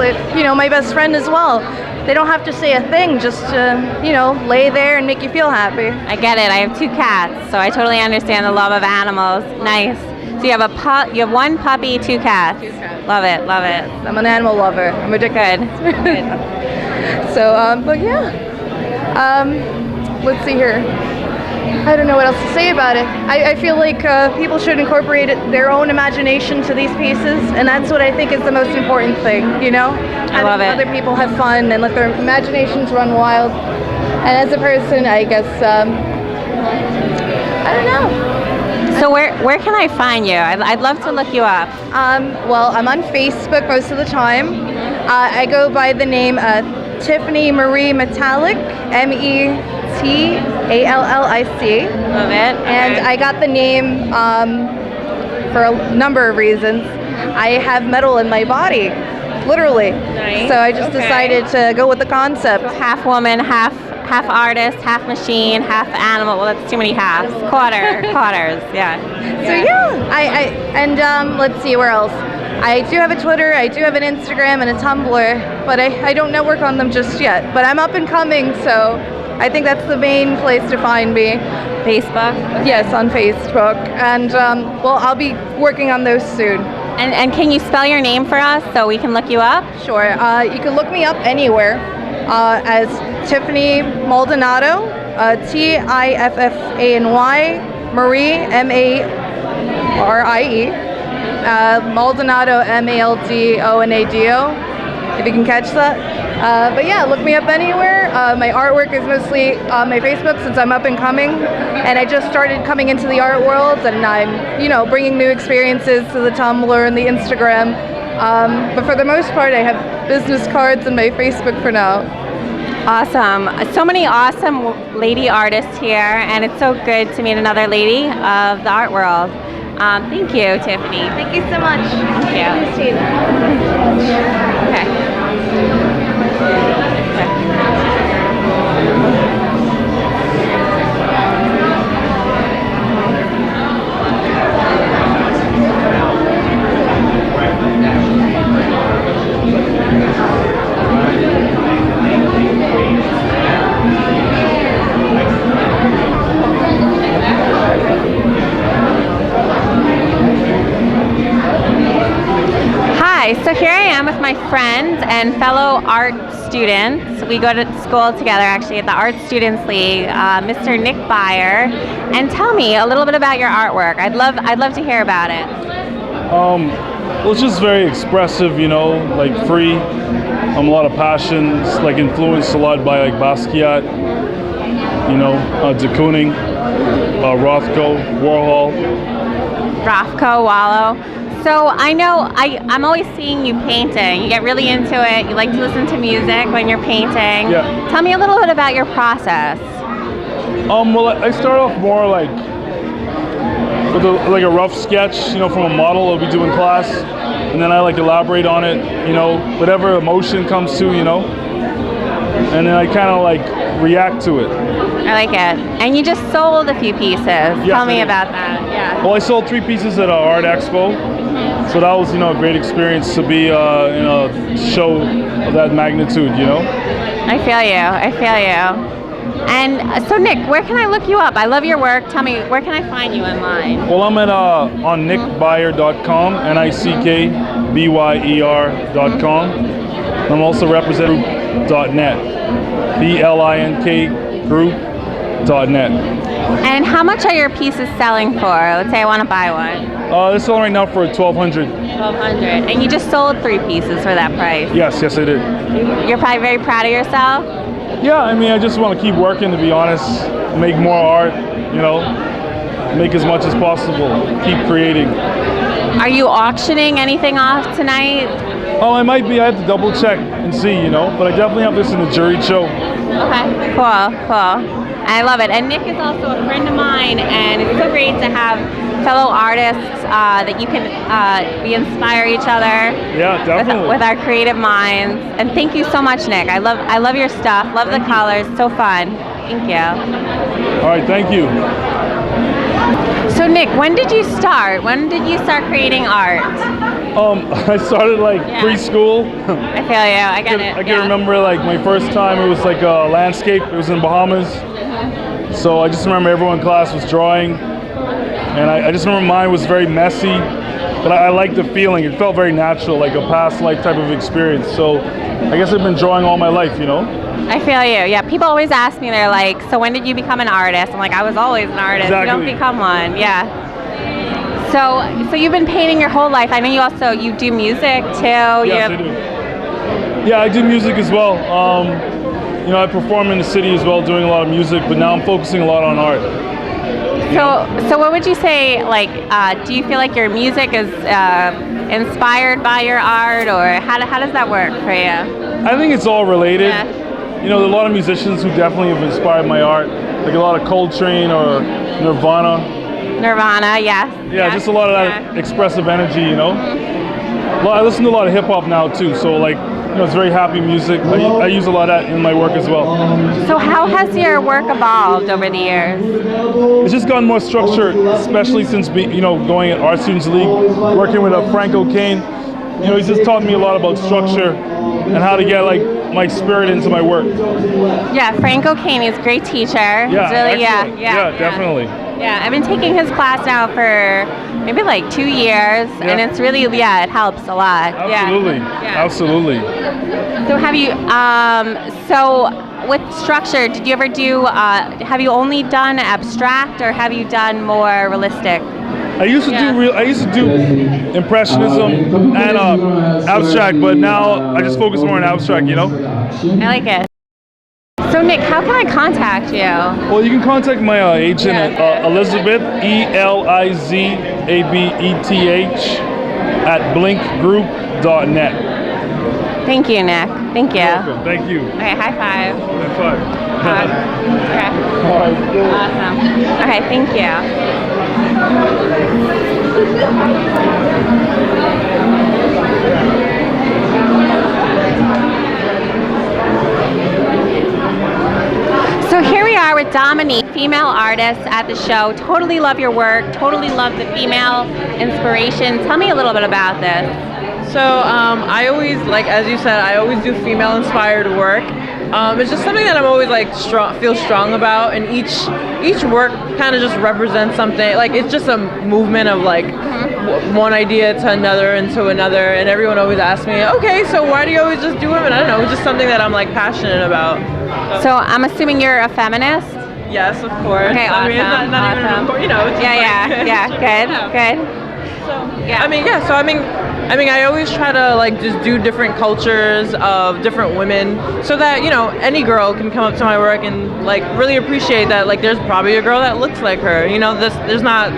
my best friend as well. they don't have to say a thing, just to, you know, lay there and make you feel happy. I get it. I have 2 cats, so I totally understand the love of animals. Nice. So you have you have 1 puppy, 2 cats. 2 cats. Love it, love it. I'm an animal lover. I'm addicted. Good. So, but yeah. Let's see here. I don't know what else to say about it. I feel like people should incorporate their own imagination to these pieces, and that's what I think is the most important thing, you know? I love it. Other people have fun and let their imaginations run wild. And as a person, I guess, I don't know. So where can I find you? I'd love to look you up. Well, I'm on Facebook most of the time. I go by the name Tiffany Marie Metallic, METALLIC. Love it. And I got the name for a number of reasons. I have metal in my body, literally. Nice. So I just decided to go with the concept. Half woman, half artist, half machine, half animal. Well, that's too many halves. Quarters. Yeah. So yeah, let's see where else. I do have a Twitter, I do have an Instagram and a Tumblr, but I don't network on them just yet. But I'm up and coming, so I think that's the main place to find me. Facebook? Yes, on Facebook. And well, I'll be working on those soon. And can you spell your name for us so we can look you up? Sure. You can look me up anywhere as Tiffany Maldonado, Tiffany, Marie, Marie. Maldonado, Maldonado, if you can catch that. But yeah, look me up anywhere. My artwork is mostly on my Facebook since I'm up and coming, and I just started coming into the art world, and I'm, you know, bringing new experiences to the Tumblr and the Instagram. But for the most part, I have business cards and my Facebook for now. Awesome. So many awesome lady artists here, and it's so good to meet another lady of the art world. Thank you, Tiffany. Thank you so much. Thank you. Okay. So here I am with my friends and fellow art students. We go to school together actually at the Art Students League, Mr. Nick Beyer. And tell me a little bit about your artwork. I'd love to hear about it. Well, it's just very expressive, you know, like free. A lot of passions, like influenced a lot by like Basquiat, you know, de Kooning, Rothko, Warhol. Rothko, Wallow. So I know I'm always seeing you painting. You get really into it. You like to listen to music when you're painting. Yeah. Tell me a little bit about your process. Well, I start off more like with like a rough sketch, you know, from a model I'll be doing class, and then I like elaborate on it, you know, whatever emotion comes to, you know, and then I kind of like react to it. I like it. And you just sold a few pieces. Yes, Tell me about that. Yeah. Well, I sold 3 pieces at Art Expo. So that was, you know, a great experience to be in a show of that magnitude, you know? I feel you. And so Nick, where can I look you up? I love your work. Tell me, where can I find you online? Well, I'm at on nickbeyer.com, nickbeyer.com. I'm also representing group.net, BLINK group.net. And how much are your pieces selling for? Let's say I want to buy one. They're selling right now for $1,200. $1,200. And you just sold 3 pieces for that price. Yes, I did. You're probably very proud of yourself? Yeah, I mean, I just want to keep working, to be honest. Make more art, you know, make as much as possible, keep creating. Are you auctioning anything off tonight? Oh, I might be. I have to double check and see, you know, but I definitely have this in the Juried show. Okay, cool. I love it. And Nick is also a friend of mine, and it's so great to have fellow artists that you can we inspire each other. Yeah, definitely. With our creative minds. And thank you so much, Nick. I love your stuff. Love the colors. So fun. Thank you. All right, thank you. So Nick, when did you start? When did you start creating art? I started like preschool. I feel you. I get it. I can remember like my first time. It was like a landscape. It was in Bahamas. So I just remember everyone in class was drawing, and I just remember mine was very messy. But I liked the feeling. It felt very natural, like a past life type of experience. So I guess I've been drawing all my life, you know? I feel you. Yeah, people always ask me, they're like, so when did you become an artist? I'm like, I was always an artist. Exactly. You don't become one. Yeah. So you've been painting your whole life. I know you do music too. Yes, I do. Yeah, I do music as well. You know, I perform in the city as well, doing a lot of music, but now I'm focusing a lot on art. So what would you say, like, do you feel like your music is inspired by your art, or how does that work for you? I think it's all related. Yeah. You know, there are a lot of musicians who definitely have inspired my art, like a lot of Coltrane or Nirvana. Nirvana, yes. Yeah, just a lot of that expressive energy, you know? Well, I listen to a lot of hip hop now too, so like, you know, it's very happy music. I use a lot of that in my work as well. So how has your work evolved over the years? It's just gotten more structured, especially since going at Art Students League, working with Frank O'Kane. You know, he's just taught me a lot about structure and how to get like my spirit into my work. Yeah, Frank O'Kane is a great teacher. Yeah, He's really, yeah, definitely. Yeah, I've been taking his class now for maybe like 2 years, and it's really, it helps a lot. Absolutely, absolutely. So have you, so with structure, did you ever do, have you only done abstract, or have you done more realistic? I used to do impressionism and abstract, but now I just focus more on abstract, you know? I like it. So Nick, how can I contact you? Well, you can contact my agent at Elizabeth, ELIZABETH, at blinkgroup.net. Thank you, Nick. Thank you. You're welcome. Thank you. Okay, high five. High five. Okay. All right, good. Awesome. Okay, thank you. So here we are with Dominique, female artist at the show. Totally love your work. Totally love the female inspiration. Tell me a little bit about this. So I always, like as you said, I always do female-inspired work. It's just something that I'm always like feel strong about, and each work kind of just represents something. Like it's just a movement of like one idea to another and to another, and everyone always asks me, okay, so why do you always just do women? I don't know, it's just something that I'm like passionate about. So I'm assuming you're a feminist? Yes, of course. Okay, awesome. I mean, it's not even, you know. It's Good. I always try to like just do different cultures of different women, so that any girl can come up to my work and like really appreciate that like there's probably a girl that looks like her. It's not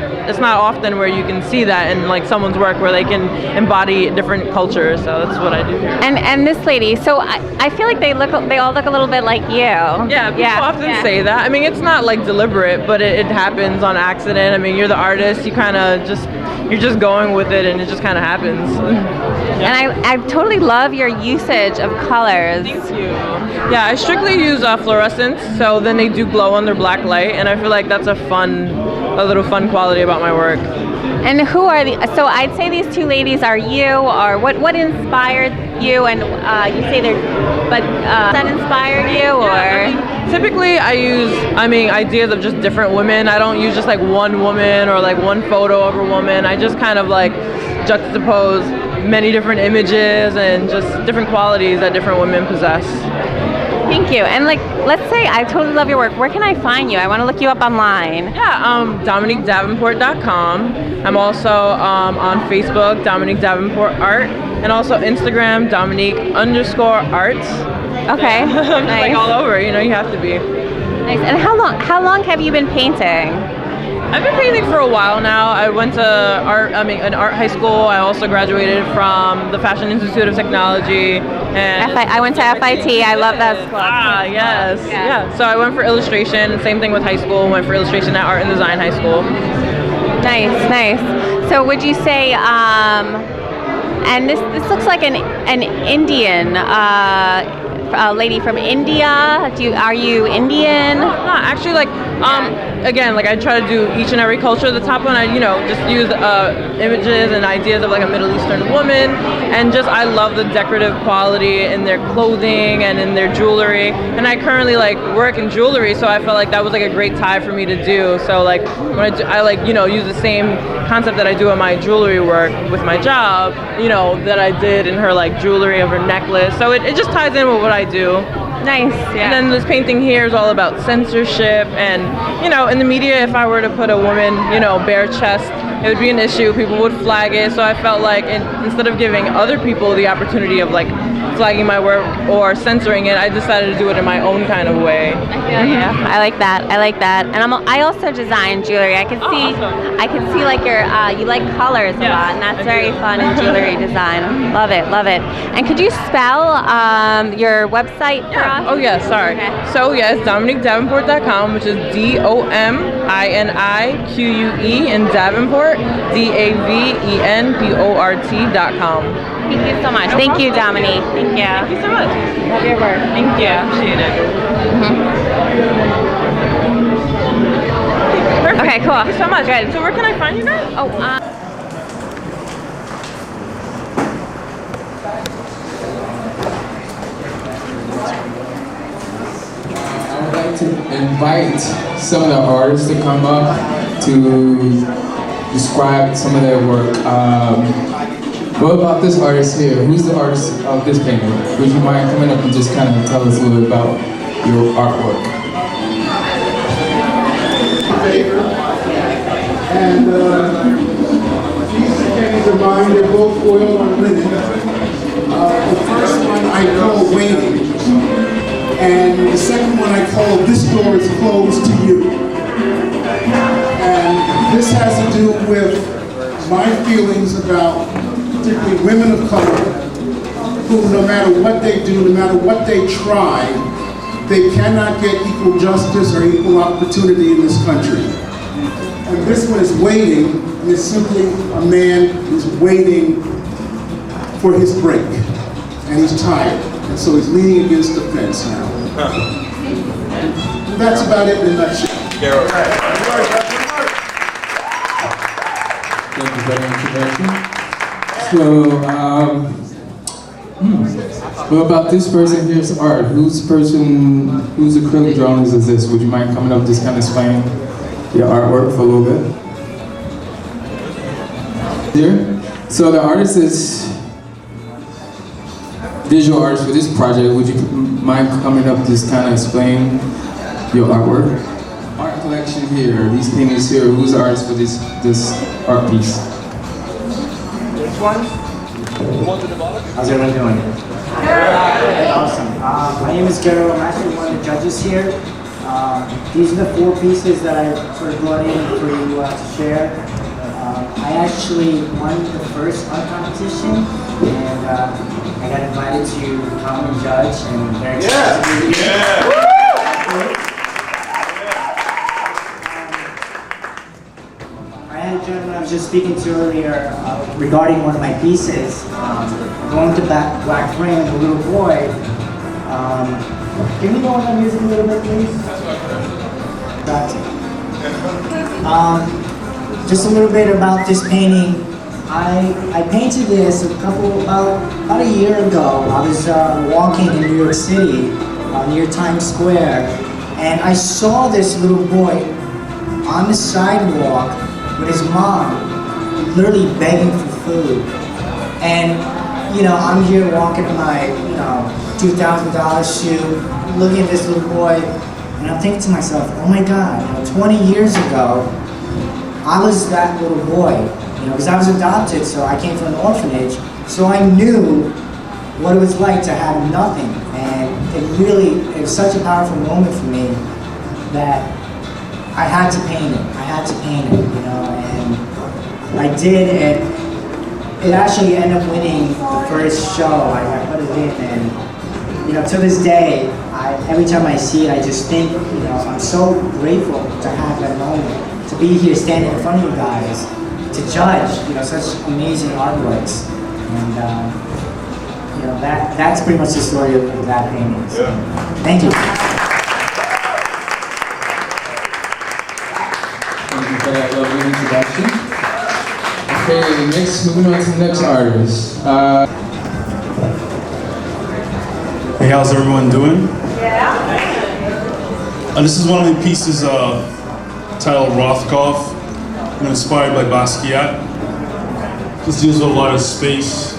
often where you can see that in like someone's work where they can embody different cultures. So that's what I do here. And this lady, so I feel like they all look a little bit like you. Yeah, people often say that. I mean, it's not like deliberate, but it happens on accident. I mean, you're the artist, you're just going with it, and it just kind of happens. And I totally love your usage of colors. Thank you. Yeah, I strictly use fluorescence, so then they do glow under black light, and I feel like that's a little fun quality about my work. And who are so I'd say these two ladies are you, or what inspired you, and you say that inspired you, or? Yeah, typically I use, ideas of just different women. I don't use just like one woman or like one photo of a woman. I just kind of like juxtapose many different images and just different qualities that different women possess. Thank you. And like, let's say I totally love your work. Where can I find you? I want to look you up online. Yeah, DominiqueDavenport.com. I'm also on Facebook, Dominique Davenport Art, and also Instagram, Dominique_art. Okay. I'm just like all over. You have to be. Nice. And how long have you been painting? I've been painting for a while now. I went to an art high school. I also graduated from the Fashion Institute of Technology. And I went to FIT. I love that school. Ah, yes. Yeah. So I went for illustration. Same thing with high school. Went for illustration at Art and Design High School. Nice. So would you say, and this looks like an Indian, a lady from India. Are you Indian? No, actually, like again, like I try to do each and every culture. The top one, I just use images and ideas of like a Middle Eastern woman, and just I love the decorative quality in their clothing and in their jewelry. And I currently like work in jewelry, so I felt like that was like a great tie for me to do. So like when I like use the same concept that I do in my jewelry work with my job, that I did in her like jewelry of her necklace. So it just ties in with what I do. Nice, yeah. And then this painting here is all about censorship, and in the media, if I were to put a woman, bare chest, it would be an issue. People would flag it. So I felt like instead of giving other people the opportunity of like flagging my work or censoring it, I decided to do it in my own kind of way. Yeah, I like that. And I also design jewelry. I can see like you like colors a lot, and that's very fun in jewelry design. Love it. And could you spell your website for us? Oh yeah, sorry. Okay. So yeah, it's DominiqueDavenport.com, which is DOMINIQUE in Davenport, DAVENPORT.com. Thank you so much. Thank you, Dominique. Thank you. Thank you so much. Love your work. Thank you. Appreciate it. Perfect. Okay, cool. Thank you so much. Good. So where can I find you guys? Oh, I would like to invite some of the artists to come up to describe some of their work. What about this artist here? Who's the artist of this painting? Would you mind coming up and just kind of tell us a little bit about your artwork? And these paintings of mine, they're both oil on linen. The first one I call Waiting. And the second one I call This Door is Closed to You. And this has to do with my feelings about particularly women of color who, no matter what they do, no matter what they try, they cannot get equal justice or equal opportunity in this country. And this one is Waiting, and it's simply a man who's waiting for his break. And he's tired, and so he's leaning against the fence now. That's about it in a nutshell. Thank you for that introduction. So, what about this person here's art? Whose acrylic drawings is this? Would you mind coming up just kind of explaining your artwork for a little bit? Here? So the artist is visual artist for this project. Would you mind coming up just kind of explain your artwork? Art collection here, these paintings here. Who's the artist for this art piece? Which one? How's everyone doing? Awesome. My name is Gero. I'm actually one of the judges here. These are the 4 pieces that I sort of brought in for you to share. I actually won the first art competition, and I got invited to come and judge, and I'm very excited to be here. I had a gentleman I was just speaking to earlier regarding one of my pieces, going to black frame, the little boy. Can we go on the music a little bit, please? Just a little bit about this painting. I painted this about a year ago. I was walking in New York City near Times Square, and I saw this little boy on the sidewalk with his mom, literally begging for food. And I'm here walking in my $2,000 shoe, looking at this little boy, and I'm thinking to myself, oh my God, 20 years ago, I was that little boy, because I was adopted, so I came from an orphanage, so I knew what it was like to have nothing, and it was such a powerful moment for me that I had to paint it. And I did, and it actually ended up winning the first show. I put it in, and to this day, every time I see it, I just think, I'm so grateful to have that moment, to be here standing in front of you guys, to judge, such amazing artworks. And, that's pretty much the story of that painting. So, thank you. introduction. Okay, moving on to the next artist. Hey, how's everyone doing? This is one of my pieces titled Rothkopf, inspired by Basquiat. This deals with a lot of space,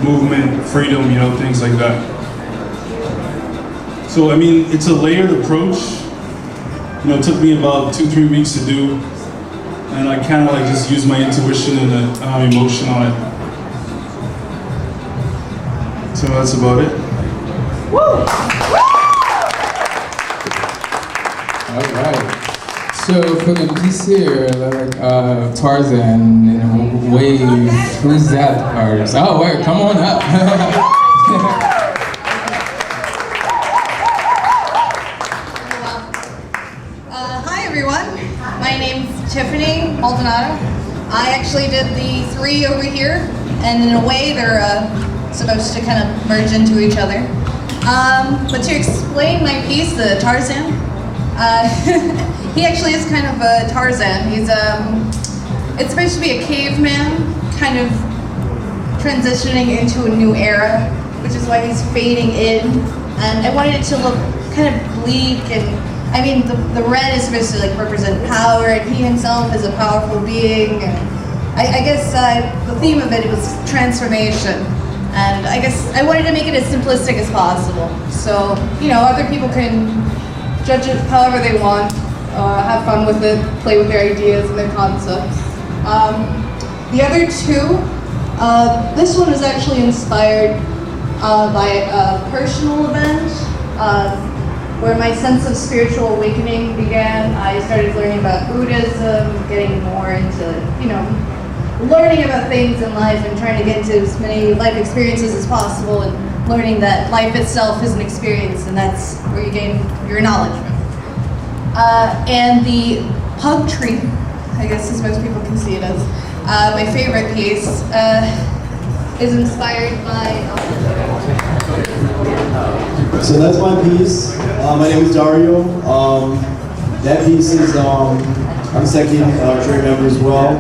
movement, freedom, things like that. So, it's a layered approach. It took me about 2-3 weeks to do, and I kind of just used my intuition and emotion on it. So that's about it. All right. So for the piece here, Tarzan in a wave, who's that artist? Oh wait, come on up. Hi everyone, my name's Tiffany Maldonado. I actually did the 3 over here, and in a way they're supposed to kind of merge into each other. But to explain my piece, the Tarzan, he actually is kind of a Tarzan. He's it's supposed to be a caveman, kind of transitioning into a new era, which is why he's fading in. And I wanted it to look kind of bleak, and the red is supposed to represent power, and he himself is a powerful being. And I guess the theme of it was transformation. And I guess I wanted to make it as simplistic as possible. So, other people can judge it however they want, have fun with it, play with their ideas and their concepts. The other 2, this one was actually inspired by a personal event where my sense of spiritual awakening began. I started learning about Buddhism, getting more into, learning about things in life and trying to get into as many life experiences as possible, and learning that life itself is an experience, and that's where you gain your knowledge from. And the pug tree, I guess as most people can see it as, my favorite piece, is inspired by... So that's my piece. My name is Dario. That piece is, I'm a second jury member as well,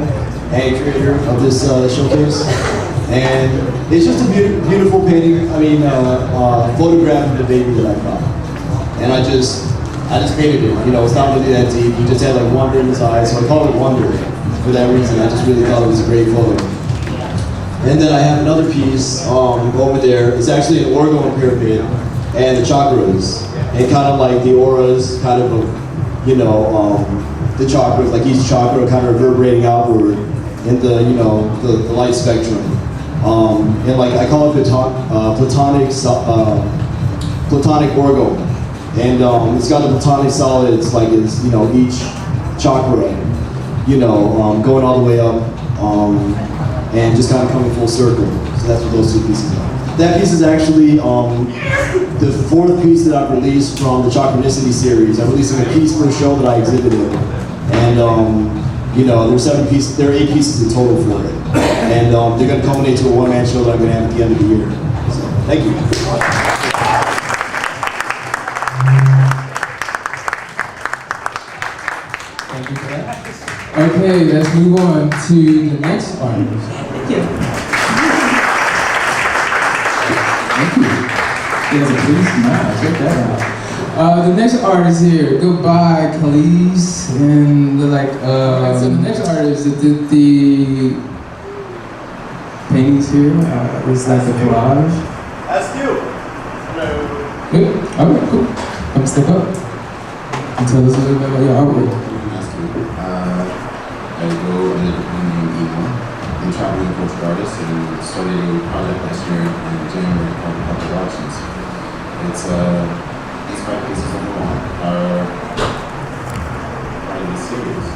and creator of this showcase. And it's just a beautiful painting, photograph of the baby that I found. And I just painted it, it's not really that deep. He just had wonder in his eyes, so I call it Wonder for that reason. I just really thought it was a great photo. And then I have another piece over there. It's actually an orgone pyramid and the chakras. And kind of the auras, kind of, the chakras, each chakra kind of reverberating outward in the, the light spectrum. And I call it platonic orgone. And it's got the platonic solids, each chakra, going all the way up, and just kind of coming full circle. So that's what those 2 pieces are. That piece is actually the 4th piece that I've released from the Chakronicity series. I'm releasing a piece per show that I exhibited. And there's 7 pieces, there are 8 pieces in total for it. And they're going to culminate to a one-man show that I'm going to have at the end of the year. So, thank you. Thank you for that. Okay, let's move on to the next artist. Thank you. There's a pretty smile, check that out. The next artist here, goodbye, Khalees, and so the next artist that did the paintings here is a collage. That's you. Good. Alright, cool. Step up and tell us a little bit about your artwork. I go under the name Eva. I'm a traveling portrait artist and started a project last year in January called Public Auctions. It's these 5 pieces on the wall are part of the series.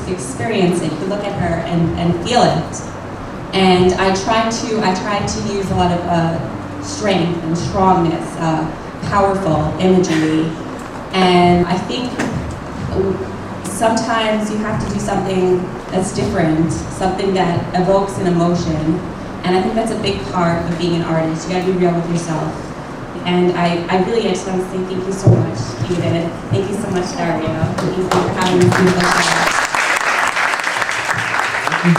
To experience it, you look at her and feel it. And I try to use a lot of strength and strongness, powerful imagery. And I think sometimes you have to do something that's different, something that evokes an emotion. And I think that's a big part of being an artist. You gotta be real with yourself. And I just want to say thank you so much, Edith. Thank you so much, Dario. Thank you for having this beautiful show.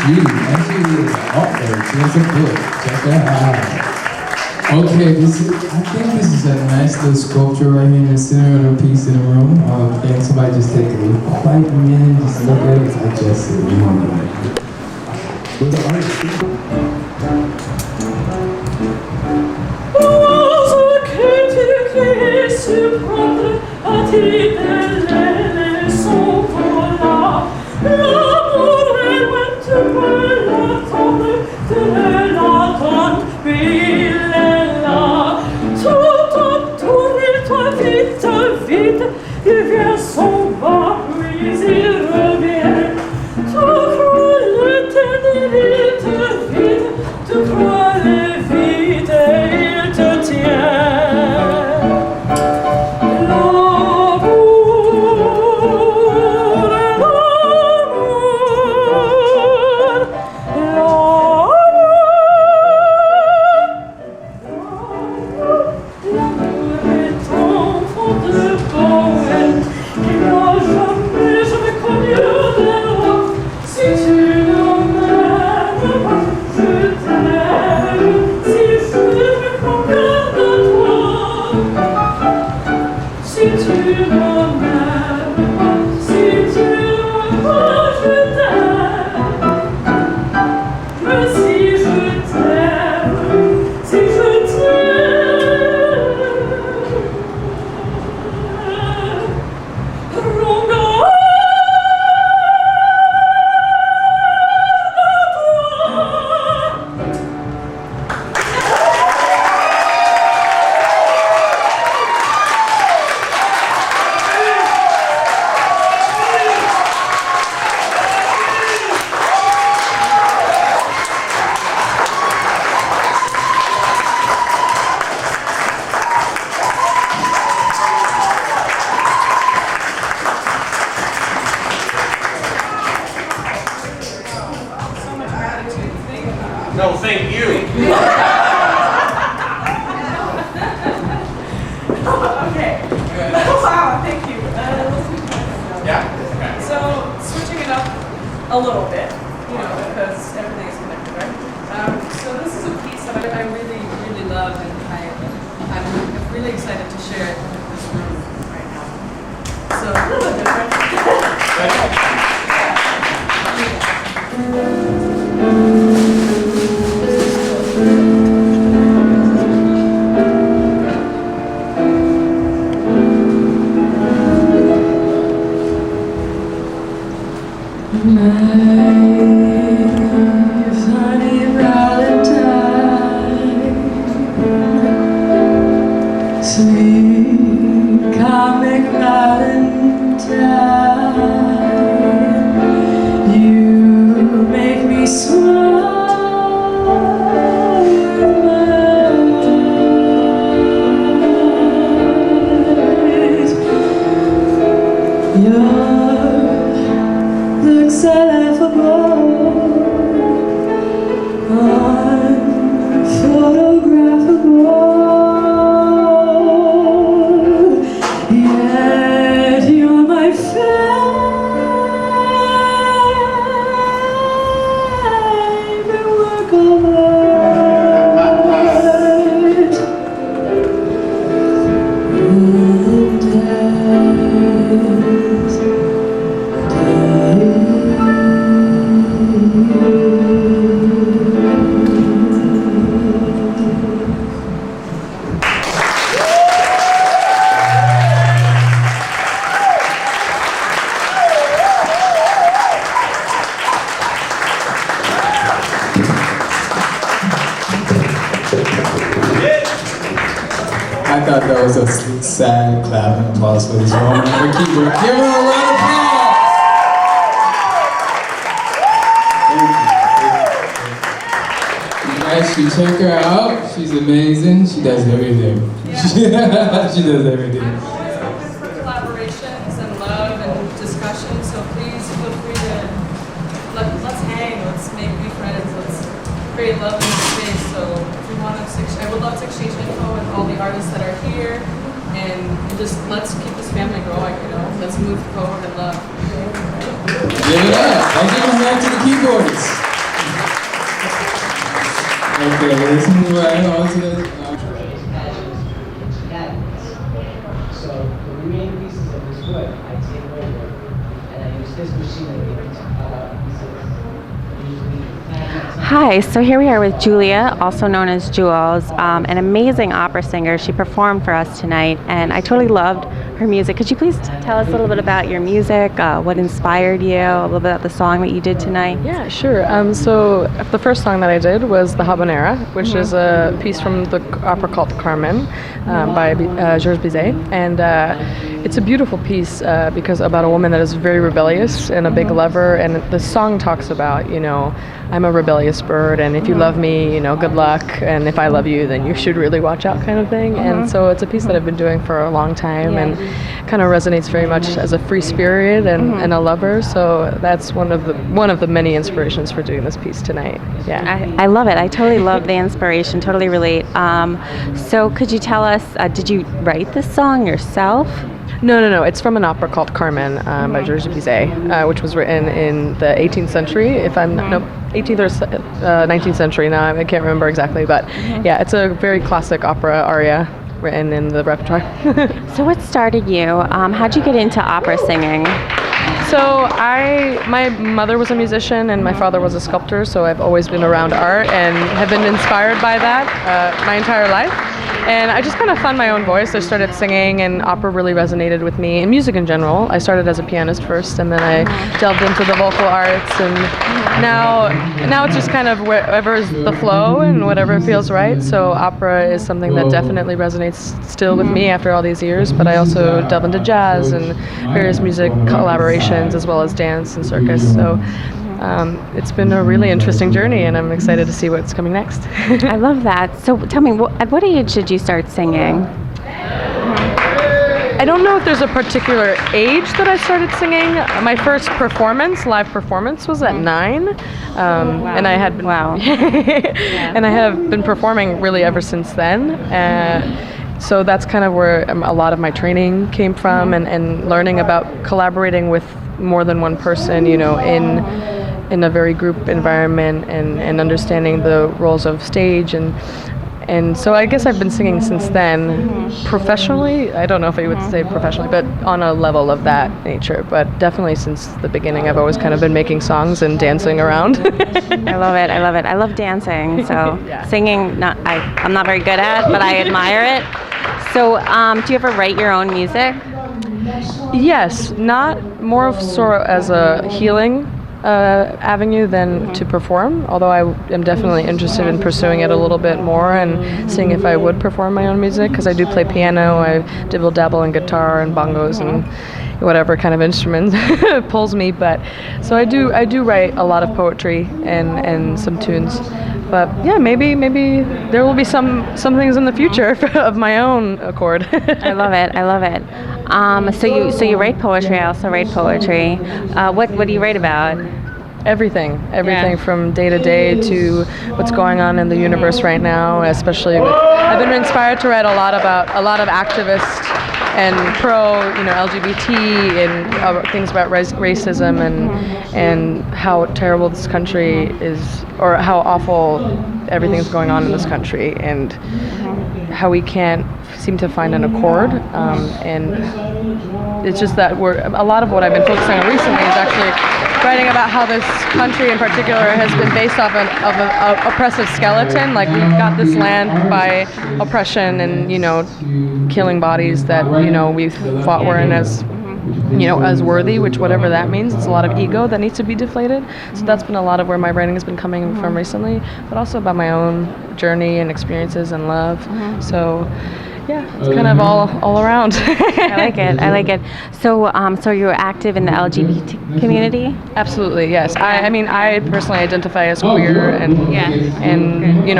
Judy. And she is an author. She has a book. Check that out. Okay, I think this is a nice little sculpture right here in the center of the piece in the room. Can somebody just take a little quiet minute, just look at it? I just said, with the artist. No, thank you. Okay. Wow, thank you. Yeah? So, switching it up a little bit, because everything is connected, right? So this is a piece that I really, really love, and I'm really excited to share it in this room right now. So, a little bit different. Funny Valentine, sweet comic Valentine, you make me smile with my eyes. Your looks are laughable, unphotographable, yet you're my favorite work of art. I thought that was a sad clap and applause for this woman for keyboard. Give her a round of applause! You guys should check her out. She's amazing. She does everything. She does everything. I'm always open for collaborations and love and discussion, so please feel free to let's hang, let's be friends, let's create love in the space. So if you want to, I would love to exchange info with all the artists that are here, and just let's keep this family growing, you know. Let's move forward in love. Give it up. I'll give a hand to the keyboards. Okay, let's move right on to the... So the remaining pieces of this wood, I take over, and I use this machine to make pieces. Hi, so here we are with Julia, also known as Jules, an amazing opera singer. She performed for us tonight, and I totally loved her music. Could you please tell us a little bit about your music, what inspired you, a little bit about the song that you did tonight? Yeah, sure. So the first song that I did was the Habanera, which is a piece from the opera called Carmen by Juried, and it's a beautiful piece because about a woman that is very rebellious and a big lover, and the song talks about, you know, I'm a rebellious bird, and if you love me, you know, good luck, and if I love you, then you should really watch out, kind of thing. And so it's a piece that I've been doing for a long time, and kind of resonates very much as a free spirit and a lover. So that's one of the many inspirations for doing this piece tonight. Yeah, I love it. I totally love the inspiration. Totally relate. So could you tell us? Did you write this song yourself? No. It's from an opera called Carmen by Juried, which was written in the 18th century. If I'm no 18th or 19th century now, I can't remember exactly, but yeah, it's a very classic opera aria written in the repertoire. So what started you? How'd you get into opera singing? So my mother was a musician and my father was a sculptor, so I've always been around art and have been inspired by that my entire life. And I just kind of found my own voice. I started singing, and opera really resonated with me, and music in general. I started as a pianist first, and then I delved into the vocal arts, and now it's just kind of wherever is the flow and whatever feels right. So opera is something that definitely resonates still with me after all these years, but I also delve into jazz and various music collaborations as well as dance and circus. So it's been a really interesting journey, and I'm excited to see what's coming next. I love that. So tell me, at what age did you start singing? I don't know if there's a particular age that I started singing. My first live performance was at 9, and I had been and I have been performing really ever since then. So that's kind of where a lot of my training came from, and learning about collaborating with more than one person, you know, in a very group environment, and understanding the roles of stage, and so I guess I've been singing since then. Professionally, I don't know if I would say professionally, but on a level of that nature. But definitely since the beginning, I've always kind of been making songs and dancing around. I love it. I love dancing. So singing, I'm not very good at, but I admire it. So do you ever write your own music? Yes, not more of sort of as a healing avenue than to perform, although I am definitely interested in pursuing it a little bit more and seeing if I would perform my own music, because I do play piano, I dibble dabble in guitar and bongos and whatever kind of instrument pulls me. But so I do write a lot of poetry and some tunes. But yeah, maybe there will be some things in the future of my own accord. I love it. So you write poetry. I also write poetry. What do you write about? Everything from day to day to what's going on in the universe right now. Especially, I've been inspired to write a lot of activists and LGBT and things about racism and how terrible this country is, or how awful everything's going on in this country, and how we can't seem to find an accord. And it's just that a lot of what I've been focusing on recently is actually writing about how this country in particular has been based off of an oppressive skeleton. Like, we've got this land by oppression and, killing bodies that, we've fought were in as worthy, which whatever that means. It's a lot of ego that needs to be deflated. So that's been a lot of where my writing has been coming from recently, but also about my own journey and experiences and love. So yeah, it's kind of all around. I like it. So you're active in the LGBT community? Absolutely, yes. I personally identify as queer, and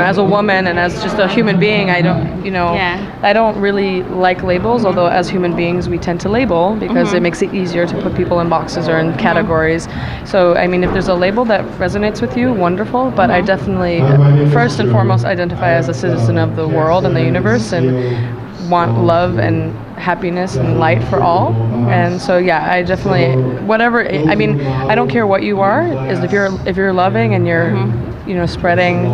as a woman and as just a human being, I don't really like labels, although as human beings we tend to label because it makes it easier to put people in boxes or in categories. So if there's a label that resonates with you, wonderful, but I definitely first and foremost identify as a citizen of the world and the universe, and want love and happiness and light for all. And so yeah, I definitely, whatever, I mean, I don't care what you are, is if you're loving and you're spreading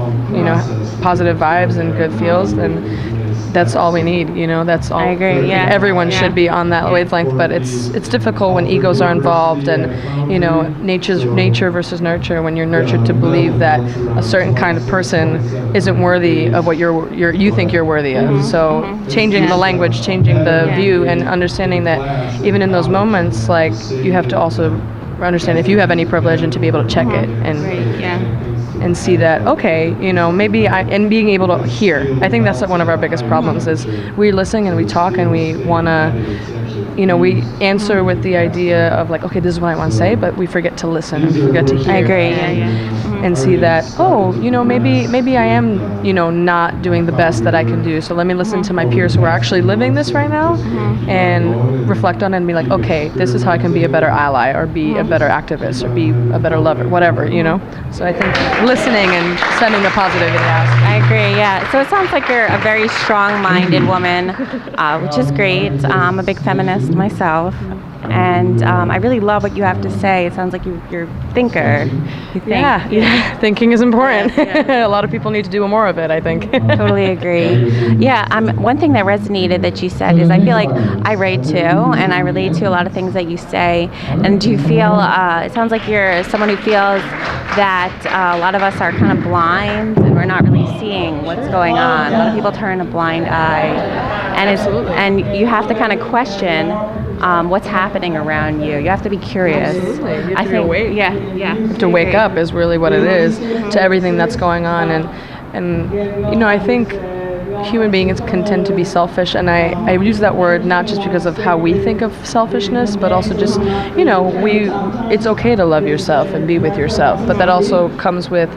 positive vibes and good feels, then that's all we need, that's all. I agree, yeah. Everyone should be on that wavelength, but it's difficult when egos are involved and nature versus nurture, when you're nurtured to believe that a certain kind of person isn't worthy of what you think you're worthy of. So changing the language, changing the view, and understanding that even in those moments, like, you have to also understand if you have any privilege and to be able to check it and see that, okay, maybe and being able to hear. I think that's one of our biggest problems is we listen and we talk and we want to, we answer with the idea of like, okay, this is what I want to say, but we forget to listen and we forget to hear. I agree. And see that, maybe I am, not doing the best that I can do. So let me listen to my peers who are actually living this right now and reflect on it and be like, okay, this is how I can be a better ally or be a better activist or be a better lover, whatever, So I think listening and sending the positivity out. I agree, yeah. So it sounds like you're a very strong-minded woman, which is great. I'm a big feminist myself. And I really love what you have to say. It sounds like you're a thinker. You think. Yeah. Thinking is important. A lot of people need to do more of it, I think. Totally agree. Yeah, one thing that resonated that you said is I feel like I write too, and I relate to a lot of things that you say. And do you feel, it sounds like you're someone who feels that a lot of us are kind of blind and we're not really seeing what's going on. A lot of people turn a blind eye. And you have to kind of question what's happening around you. You have to be curious. Absolutely. You have I to think, awake. Yeah. You have to wake up is really what it is to everything that's going on. And I think human beings can tend to be selfish, and I use that word not just because of how we think of selfishness, but also just, it's okay to love yourself and be with yourself, but that also comes with,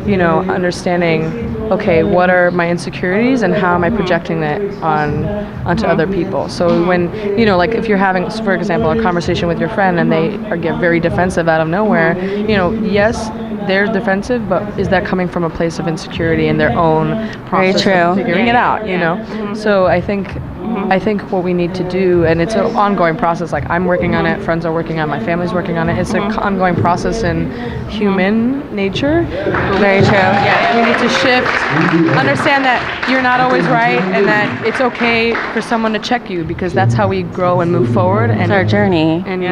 understanding, okay, what are my insecurities and how am I projecting that onto other people? So when, like if you're having, for example, a conversation with your friend and they get very defensive out of nowhere, yes, they're defensive, but is that coming from a place of insecurity in their own process of figuring it out, So I think what we need to do, and it's an ongoing process, like I'm working on it, friends are working on it, my family's working on it, it's an ongoing process in human nature. Very true. Yeah, we need to shift, understand that you're not always right, and that it's okay for someone to check you, because that's how we grow and move forward. And it's our journey. And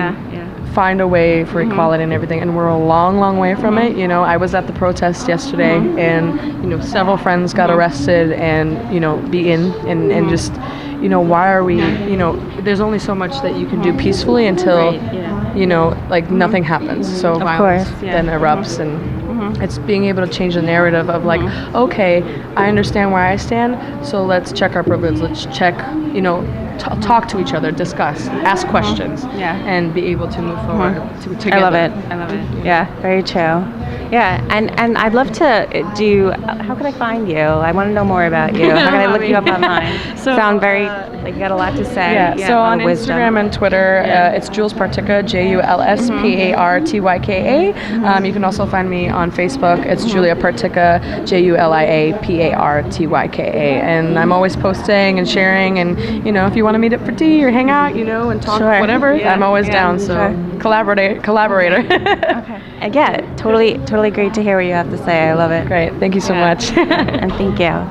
find a way for equality and everything, and we're a long way from it. I was at the protest yesterday, and several friends got arrested and beaten, and just why are we, there's only so much that you can do peacefully until like nothing happens. So violence then erupts, and it's being able to change the narrative of like, okay, I understand where I stand, so let's check our privilege, let's check, talk to each other, discuss, ask questions, and be able to move forward together. I love it. Yeah, very true. Yeah, and I'd love to do, how can I find you? I want to know more about you. How can I look you up online? Sound very, like you got a lot to say. Yeah, so on Instagram and Twitter, it's Jules Partyka, JULSPARTYKA. You can also find me on Facebook. It's Julia Partyka, JULIAPARTYKA. And I'm always posting and sharing, and if you want to meet up for tea or hang out, and talk whatever, I'm always down. So collaborator. Okay. And totally great to hear what you have to say. I love it. Great. Thank you so much. And thank you.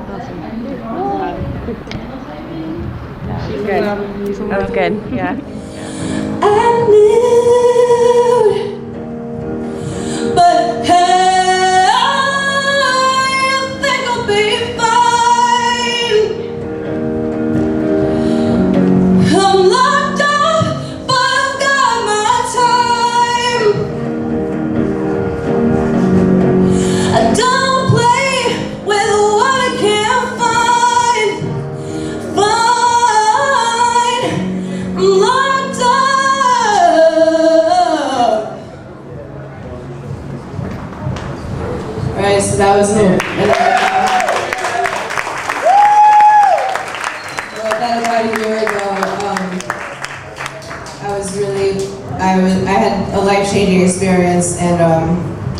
Good. That was good. Yeah. But hey, I think I'll be fine. I'm locked up, but I've got my time. I don't play with what I can't find. I'm locked up. Alright, so that was it. Wrote that about a year ago. I had a life-changing experience, and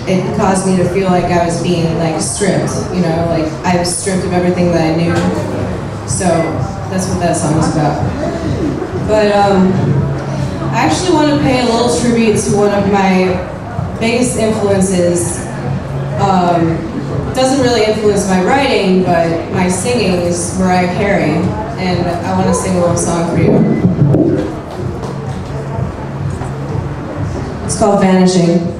it caused me to feel like I was being stripped. Like I was stripped of everything that I knew. So that's what that song was about. but I actually want to pay a little tribute to one of my biggest influences. Doesn't really influence my writing, but my singing is Mariah Carey, and I want to sing a little song for you. It's called Vanishing.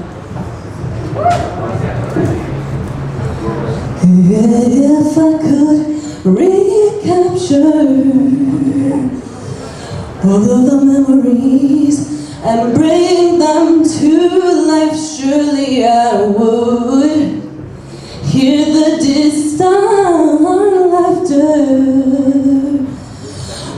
If I could recapture all of the memories and bring them to life, surely I would hear the distant laughter.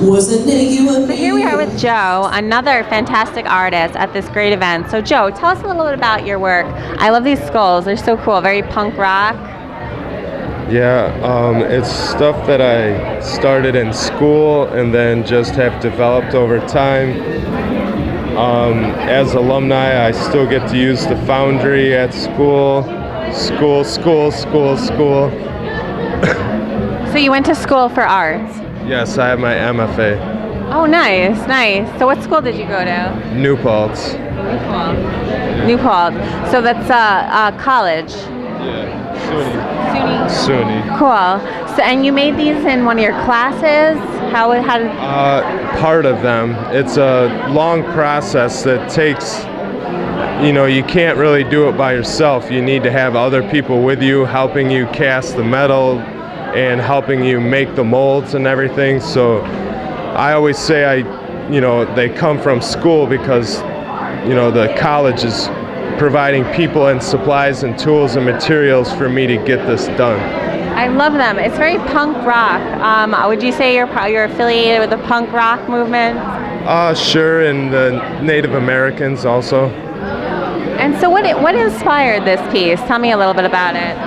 Wasn't it you and me? So here we are with Joe, another fantastic artist at this great event. So Joe, tell us a little bit about your work. I love these skulls, they're so cool, very punk rock. Yeah, it's stuff that I started in school and then just have developed over time. As alumni, I still get to use the foundry at school. School. So you went to school for art? Yes, I have my MFA. Oh, nice, nice. So what school did you go to? New Paltz. New Paltz. So that's college? Yeah, SUNY. SUNY. Cool. So, and you made these in one of your classes? How did? Part of them. It's a long process that takes, you can't really do it by yourself. You need to have other people with you helping you cast the metal and helping you make the molds and everything. So I always say they come from school because, the college is providing people and supplies and tools and materials for me to get this done. I love them. It's very punk rock. Would you say you're affiliated with the punk rock movement? Sure, and the Native Americans also. And so what inspired this piece? Tell me a little bit about it.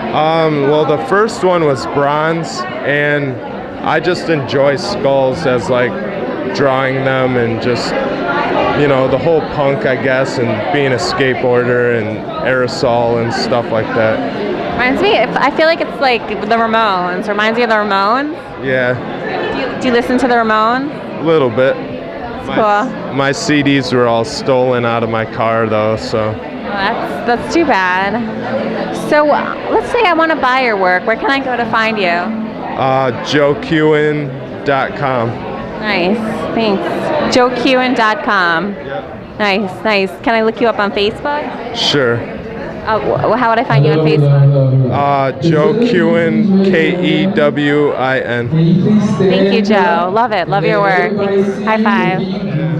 Well, the first one was bronze, and I just enjoy skulls as like drawing them and just, the whole punk, I guess, and being a skateboarder and aerosol and stuff like that. Reminds me, I feel like it's like the Ramones. Reminds me of the Ramones. Yeah. Do you listen to the Ramones? A little bit. Cool. My CDs were all stolen out of my car, though, so. That's too bad. So let's say I want to buy your work. Where can I go to find you? JoeKewen.com. Nice, thanks. JoeKewen.com. Nice. Can I look you up on Facebook? Sure. How would I find you on Facebook? Joe Kewen, Kewin. Thank you, Joe. Love it. Love your work. High five.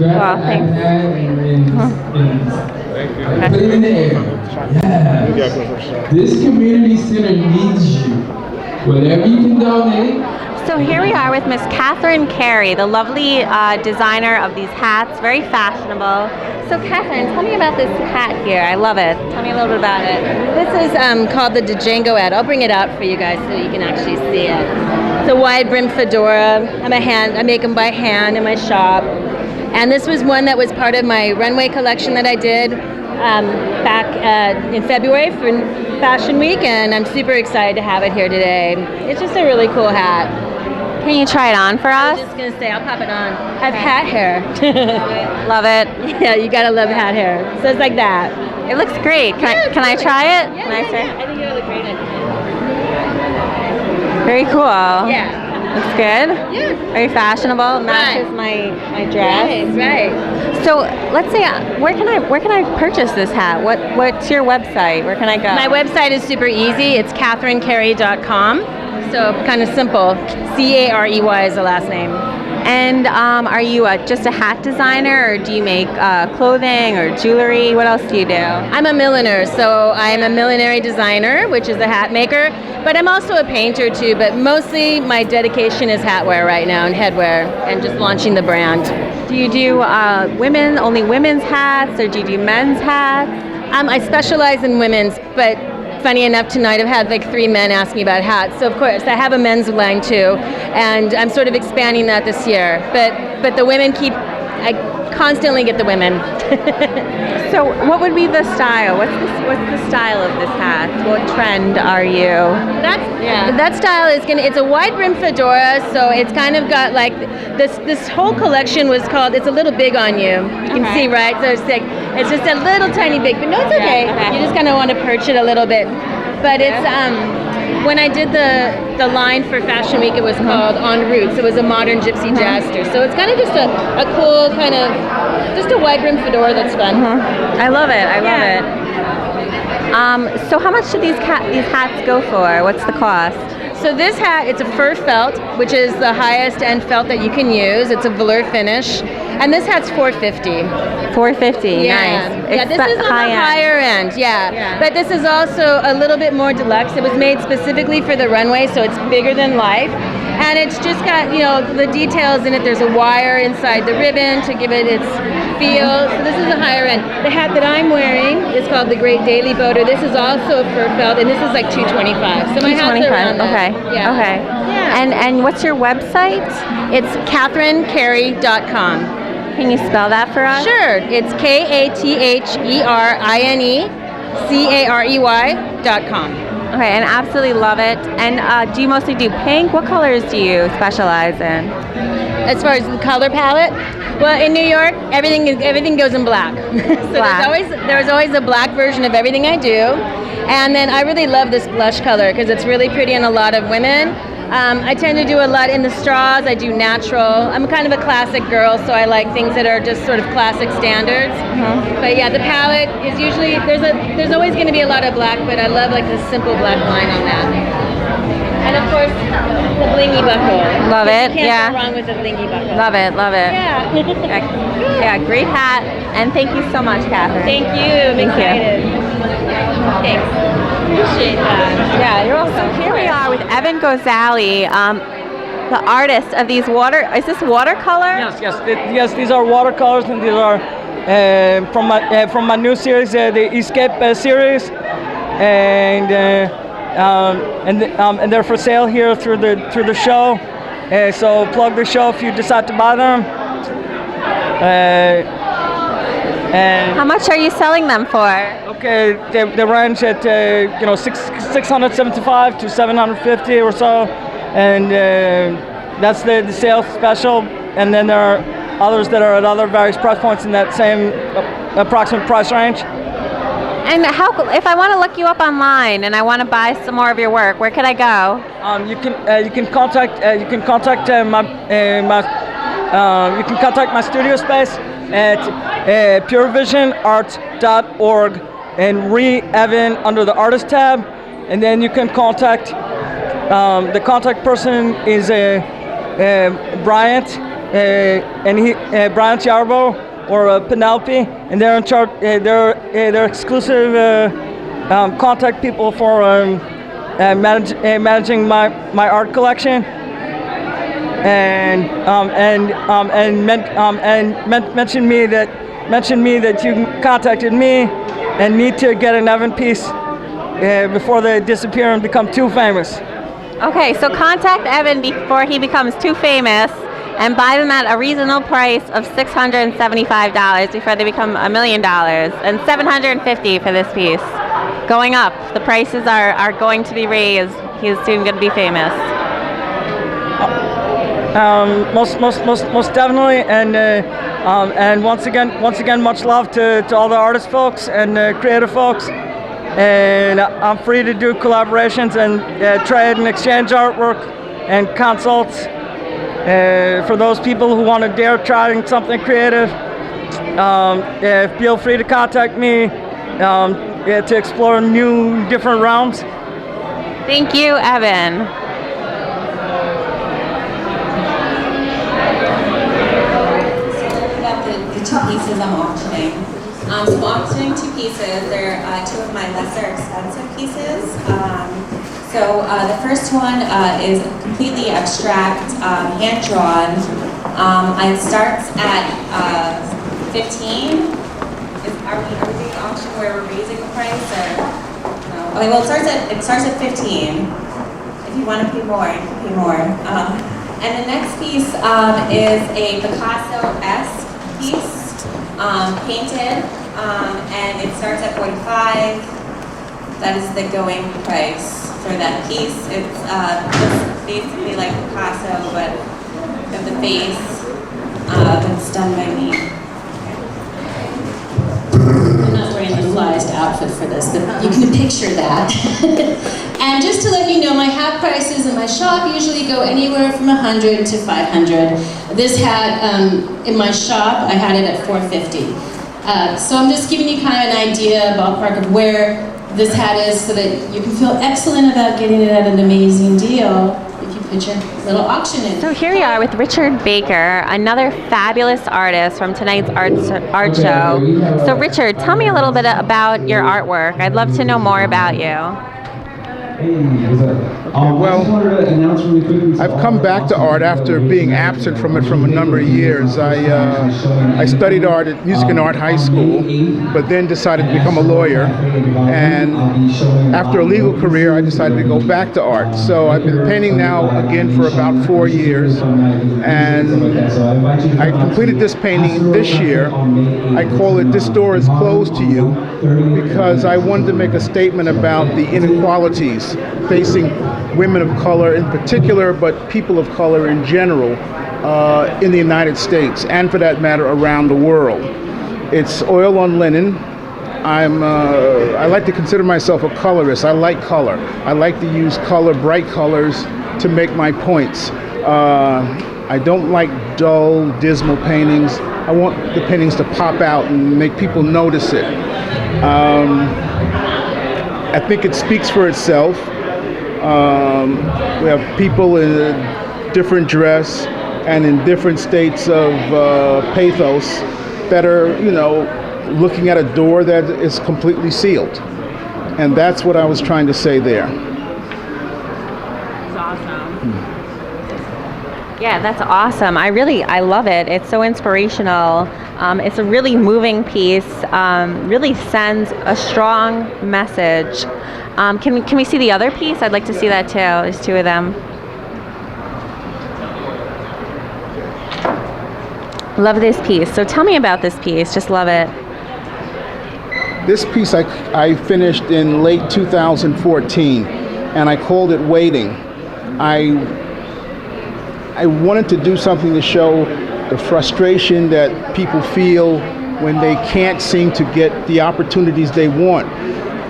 Well, thanks. Put it in the air. Yes. This community center needs you. Whatever you can donate. So here we are with Miss Catherine Carey, the lovely designer of these hats, very fashionable. So Catherine, tell me about this hat here. I love it. Tell me a little bit about it. This is called the Django hat. I'll bring it out for you guys so you can actually see it. It's a wide brim fedora. I make them by hand in my shop. And this was one that was part of my runway collection that I did back in February for Fashion Week, and I'm super excited to have it here today. It's just a really cool hat. Can you try it on for us? I was just going to say, I'll pop it on. I have hat hair. Love it. Yeah, you got to love hat hair. So it's like that. It looks great. Can I try it? Yeah, can I try it? I think it'll look great. Very cool. Yeah. Looks good. Yeah. Very fashionable. Matches my dress. Right. So let's say, where can I purchase this hat? What's your website? Where can I go? My website is super easy. It's CatherineCarey.com. So kind of simple. Carey is the last name. And are you just a hat designer, or do you make clothing or jewelry? What else do you do? I'm a milliner, so I'm a millinery designer, which is a hat maker. But I'm also a painter too, but mostly my dedication is hatwear right now and headwear and just launching the brand. Do you do only women's hats, or do you do men's hats? I specialize in women's, but funny enough, tonight I've had like 3 men ask me about hats. So of course, I have a men's line too, and I'm sort of expanding that this year. But the women I constantly get the women. So what would be the style? What's the style of this hat? What trend are you? That style is it's a wide brim fedora, so it's kind of got like this whole collection was called It's a Little Big on You. You can see, right? So it's just a little tiny big, but no, it's okay. You just kind of want to perch it a little bit. But it's when I did the line for Fashion Week, it was called En Route. So it was a modern gypsy jazzster. So it's kind of just a cool kind of just a wide brim fedora that's fun. I love it. I love it. So how much do these hats go for? What's the cost? So this hat, it's a fur felt, which is the highest end felt that you can use. It's a velour finish, and this hat's $450. $450. Yeah. Nice. Yeah, this is on the higher end. Yeah. But this is also a little bit more deluxe. It was made specifically for the runway, so it's bigger than life. And it's just got, the details in it. There's a wire inside the ribbon to give it its feel. So this is a higher end. The hat that I'm wearing is called the Great Daily Boater. This is also a fur felt, and this is like $225. So my hats are around that. Okay. Yeah. Okay. Yeah. And what's your website? It's KatherineCary.com. Can you spell that for us? Sure. It's KatherineCary.com. Okay, and absolutely love it. And do you mostly do pink? What colors do you specialize in? As far as the color palette, well, in New York, everything goes in black. So there's always a black version of everything I do. And then I really love this blush color because it's really pretty on a lot of women. I tend to do a lot in the straws. I do natural. I'm kind of a classic girl, so I like things that are just sort of classic standards. But yeah, the palette is usually there's always going to be a lot of black, but I love like this simple black line on that. And of course, the blingy buckle. Love it. You can't go wrong with the blingy buckle. Love it. Love it. Yeah. Yeah, great hat. And thank you so much, Catherine. Thank you. I'm excited. Thanks. Appreciate that. Yeah, you're welcome. So here we are with Evan Gozali, the artist of these is this watercolor? Yes, these are watercolors, and these are from my new series, the Escape series, and they're for sale here through the show. So plug the show if you decide to buy them. And how much are you selling them for? Okay, they range at $675 to $750 or so, and that's the sales special. And then there are others that are at other various price points in that same approximate price range. And if I want to look you up online and I want to buy some more of your work, where can I go? You can contact my studio space at purevisionart.org and Evan under the artist tab, and then you can contact the contact person is Bryant Bryant Yarbo or Penelope, and they're in charge. They're exclusive contact people for managing my art collection. And mention me that you contacted me and need to get an Evan piece before they disappear and become too famous. Okay, so contact Evan before he becomes too famous and buy them at a reasonable price of $675 before they become $1 million, and $750 for this piece. Going up, the prices are going to be raised. He's soon going to be famous. Most definitely, and once again, much love to all the artist folks and creative folks. And I'm free to do collaborations and trade and exchange artwork and consults for those people who want to dare trying something creative. Feel free to contact me to explore new, different realms. Thank you, Evan. The two pieces I'm auctioning. So I'm auctioning two pieces. They're two of my lesser expensive pieces. The first one is completely abstract, hand-drawn. It starts at 15. Are we doing an auction where we're raising the price, or no? Okay, well it starts at 15. If you want to pay more, you can pay more. And the next piece is a Picasso-esque piece. painted, and it starts at $45. That is the going price for that piece. It's just basically like Picasso, but with the face that's done by me. I'm not wearing the flyest outfit for this, but you can picture that. And just to let you know, my hat prices in my shop usually go anywhere from $100 to $500. This hat in my shop, I had it at $450. So I'm just giving you kind of an idea, ballpark of where this hat is, so that you can feel excellent about getting it at an amazing deal if you put your little auction in. So here we are with Richard Baker, another fabulous artist from tonight's art show. So Richard, tell me a little bit about your artwork. I'd love to know more about you. Well, I've come back to art after being absent from it from a number of years. I studied art at Music and Art High School, but then decided to become a lawyer. And after a legal career, I decided to go back to art. So I've been painting now again for about 4 years. And I completed this painting this year. I call it "This Door is Closed to You," because I wanted to make a statement about the inequalities facing women of color in particular, but people of color in general in the United States, and for that matter around the world. It's oil on linen. I like to consider myself a colorist. I like color. I like to use color, bright colors, to make my points. I don't like dull, dismal paintings. I want the paintings to pop out and make people notice it. I think it speaks for itself. We have people in a different dress and in different states of pathos that are, looking at a door that is completely sealed. And that's what I was trying to say there. That's awesome. Yeah, that's awesome. I love it. It's so inspirational. It's a really moving piece. Really sends a strong message. Can we see the other piece? I'd like to see that too. There's two of them. Love this piece. So tell me about this piece. Just love it. This piece I finished in late 2014, and I called it "Waiting." I wanted to do something to show the frustration that people feel when they can't seem to get the opportunities they want.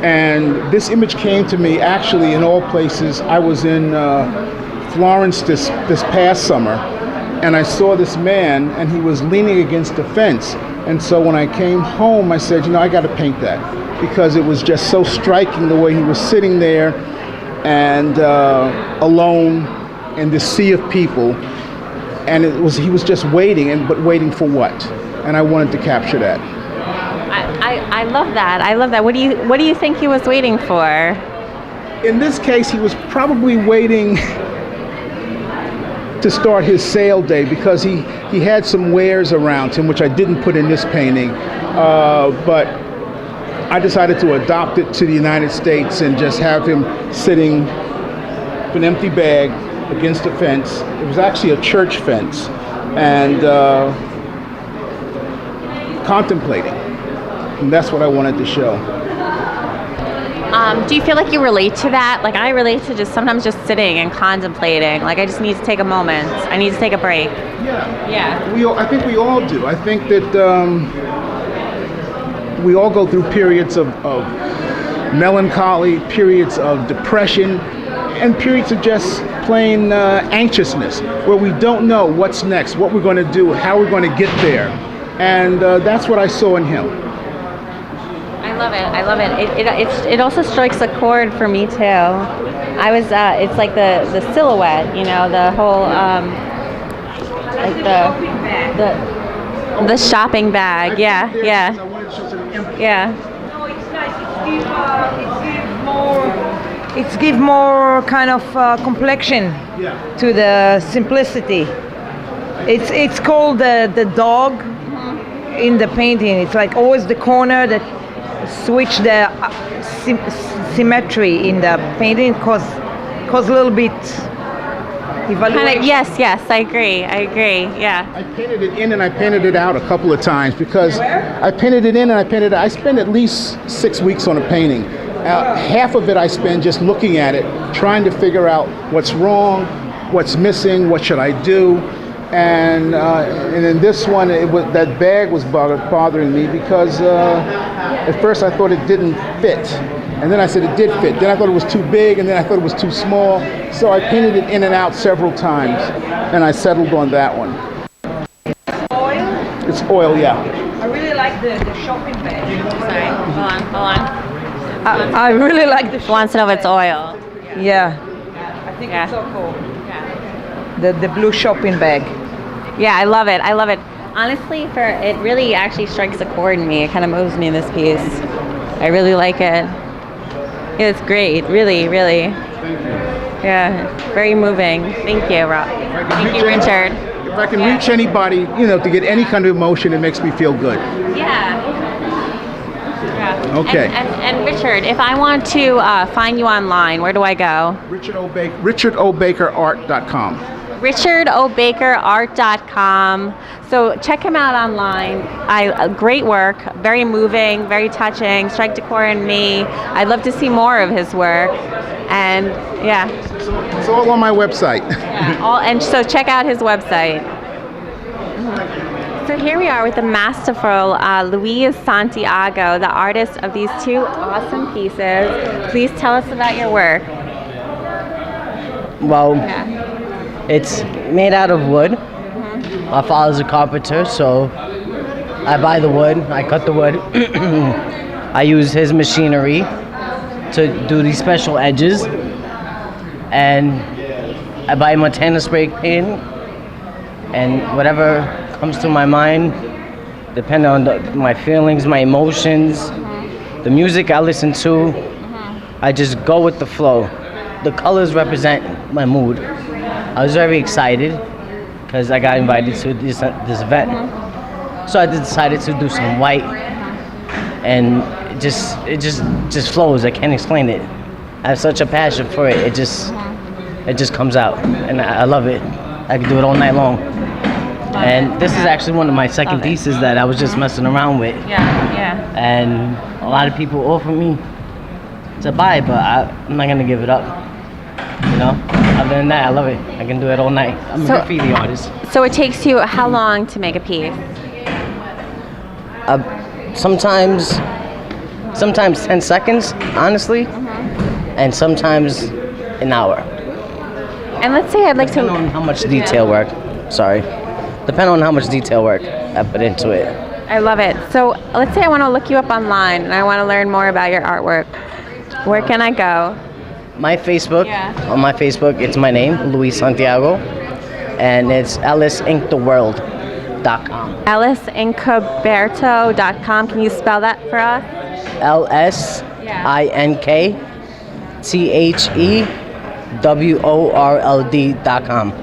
And this image came to me actually in all places. I was in Florence this past summer, and I saw this man, and he was leaning against a fence. And so when I came home, I said, I got to paint that, because it was just so striking the way he was sitting there and alone in this sea of people. And he was just waiting, but waiting for what? And I wanted to capture that. I love that. I love that. What do you think he was waiting for? In this case, he was probably waiting to start his sale day, because he had some wares around him, which I didn't put in this painting, but I decided to adopt it to the United States and just have him sitting with an empty bag against a fence. It was actually a church fence, and contemplating. And that's what I wanted to show. Do you feel like you relate to that? Like, I relate to sometimes just sitting and contemplating. Like, I just need to take a moment. I need to take a break. Yeah. I think we all do. I think that we all go through periods of melancholy, periods of depression, and periods of just plain anxiousness, where we don't know what's next, what we're going to do, how we're going to get there. And that's what I saw in him. I love it. It also strikes a chord for me too. It's like the silhouette, the whole like the shopping bag. Yeah. It gives more kind of complexion to the simplicity. It's called the dog in the painting. It's like always the corner that switch the symmetry in the painting cause a little bit Evaluation. Yes, I agree, yeah. I painted it in and I painted it out a couple of times because I painted it in and I painted it. I spend at least 6 weeks on a painting. Half of it I spend just looking at it, trying to figure out what's wrong, what's missing, what should I do. And in this one, that bag was bothering me because at first I thought it didn't fit. And then I said it did fit. Then I thought it was too big, and then I thought it was too small. So I painted it in and out several times, and I settled on that one. Oil? It's oil, yeah. I really like the shopping bag. Sorry, hold on. I really like the Wants to know if it's oil. Yeah. I think it's so cool. The blue shopping bag. Yeah, I love it. Honestly, it really actually strikes a chord in me. It kind of moves me, this piece. I really like it. It's great, really. Thank you. Yeah, very moving. Thank you, Rob. Thank you, Richard. If I can reach anybody, to get any kind of emotion, it makes me feel good. Yeah. Okay. And Richard, if I want to find you online, where do I go? RichardOBakerArt.com. RichardOBakerArt.com. So check him out online. Great work, very moving, very touching. Strike a chord in me. I'd love to see more of his work. And yeah. It's all on my website. And so check out his website. So here we are with the masterful Luis Santiago, the artist of these two awesome pieces. Please tell us about your work. Well, it's made out of wood. My father's a carpenter, so I buy the wood, I cut the wood. I use his machinery to do these special edges. And I buy Montana spray paint, and whatever comes to my mind, depending on my feelings, my emotions, the music I listen to, I just go with the flow. The colors represent my mood. I was very excited because I got invited to this event. So I decided to do some white, and it just flows. I can't explain it. I have such a passion for it. It just comes out, and I love it. I can do it all night long. And this is actually one of my second pieces that I was just messing around with. Yeah. And a lot of people offer me to buy, but I'm not gonna give it up. Other than that, I love it. I can do it all night. I'm a graffiti artist. So it takes you how long to make a piece? Sometimes 10 seconds, honestly, and sometimes an hour. And let's say I'd like Depending on how much detail work. Depending on how much detail work I put into it. I love it. So let's say I want to look you up online and I want to learn more about your artwork. Where can I go? My Facebook, on my Facebook, it's my name, Luis Santiago, and it's ellisinkhtheworld.com. ellisinkhberto.com. Can you spell that for us? LSINKTHEWORLD.com.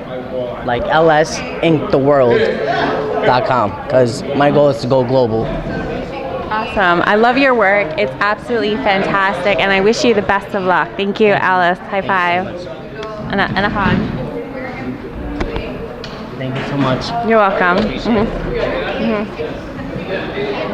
Like ellisinkhtheworld.com, because my goal is to go global. Awesome. I love your work. It's absolutely fantastic, and I wish you the best of luck. Thank you, Alice. High five. And a hug. Thank you so much. You're welcome.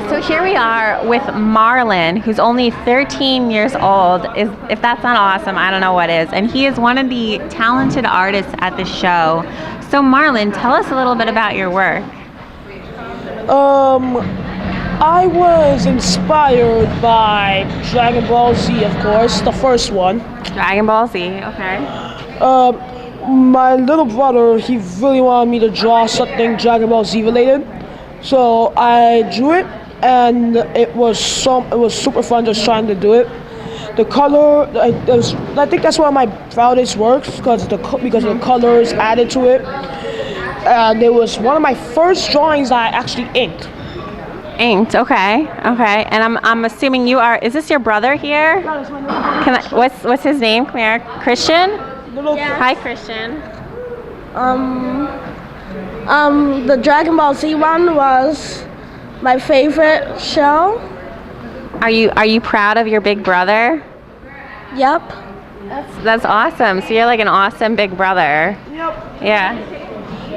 So here we are with Marlon, who's only 13 years old. If that's not awesome, I don't know what is. And he is one of the talented artists at the show. So Marlon, tell us a little bit about your work. I was inspired by Dragon Ball Z, of course, the first one. Dragon Ball Z, okay. My little brother, he really wanted me to draw something Dragon Ball Z related. So I drew it, and it was super fun just trying to do it. The color, I think that's one of my proudest works because of the colors added to it. And it was one of my first drawings that I actually inked. Okay. And I'm assuming you are. Is this your brother here? What's his name? Come here, Christian. Hi, Christian. The Dragon Ball Z one was my favorite show. Are you proud of your big brother? Yep. That's awesome. So you're like an awesome big brother. Yep. Yeah.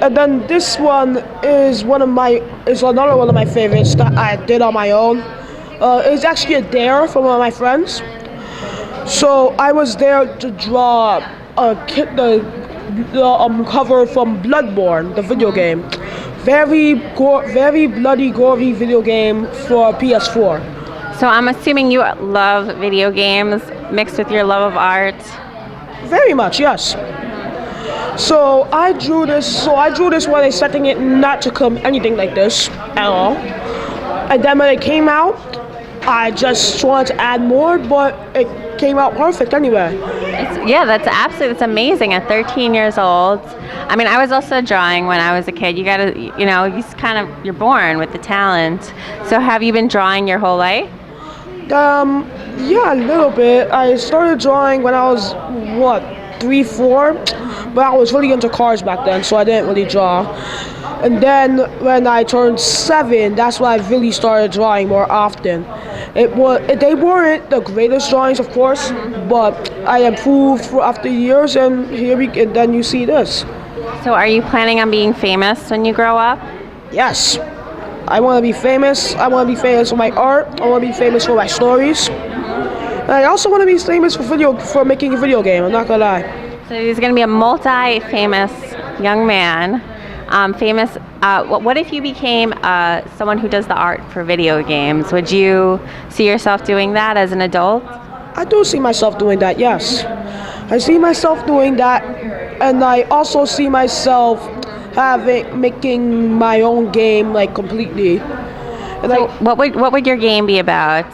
And then this one is another one of my favorites that I did on my own. It's actually a dare from one of my friends. So I was there to draw the cover from Bloodborne, the video game. Very bloody, gory video game for PS4. So I'm assuming you love video games mixed with your love of art. Very much, yes. So I drew this when I setting it not to come anything like this at all. And then when it came out, I just wanted to add more, but it came out perfect anyway. That's amazing at 13 years old. I mean, I was also drawing when I was a kid. You gotta, you're born with the talent. So have you been drawing your whole life? Yeah, a little bit. I started drawing when I was, 3, 4? But I was really into cars back then, so I didn't really draw. And then when I turned 7, that's when I really started drawing more often. They weren't the greatest drawings, of course, but I improved after years, and then you see this. So are you planning on being famous when you grow up? Yes. I want to be famous. I want to be famous for my art. I want to be famous for my stories. And I also want to be famous for making a video game. I'm not gonna lie. So he's going to be a multi-famous young man. What if you became someone who does the art for video games? Would you see yourself doing that as an adult? I do see myself doing that, yes. I see myself doing that, and I also see myself making my own game completely. And what would your game be about?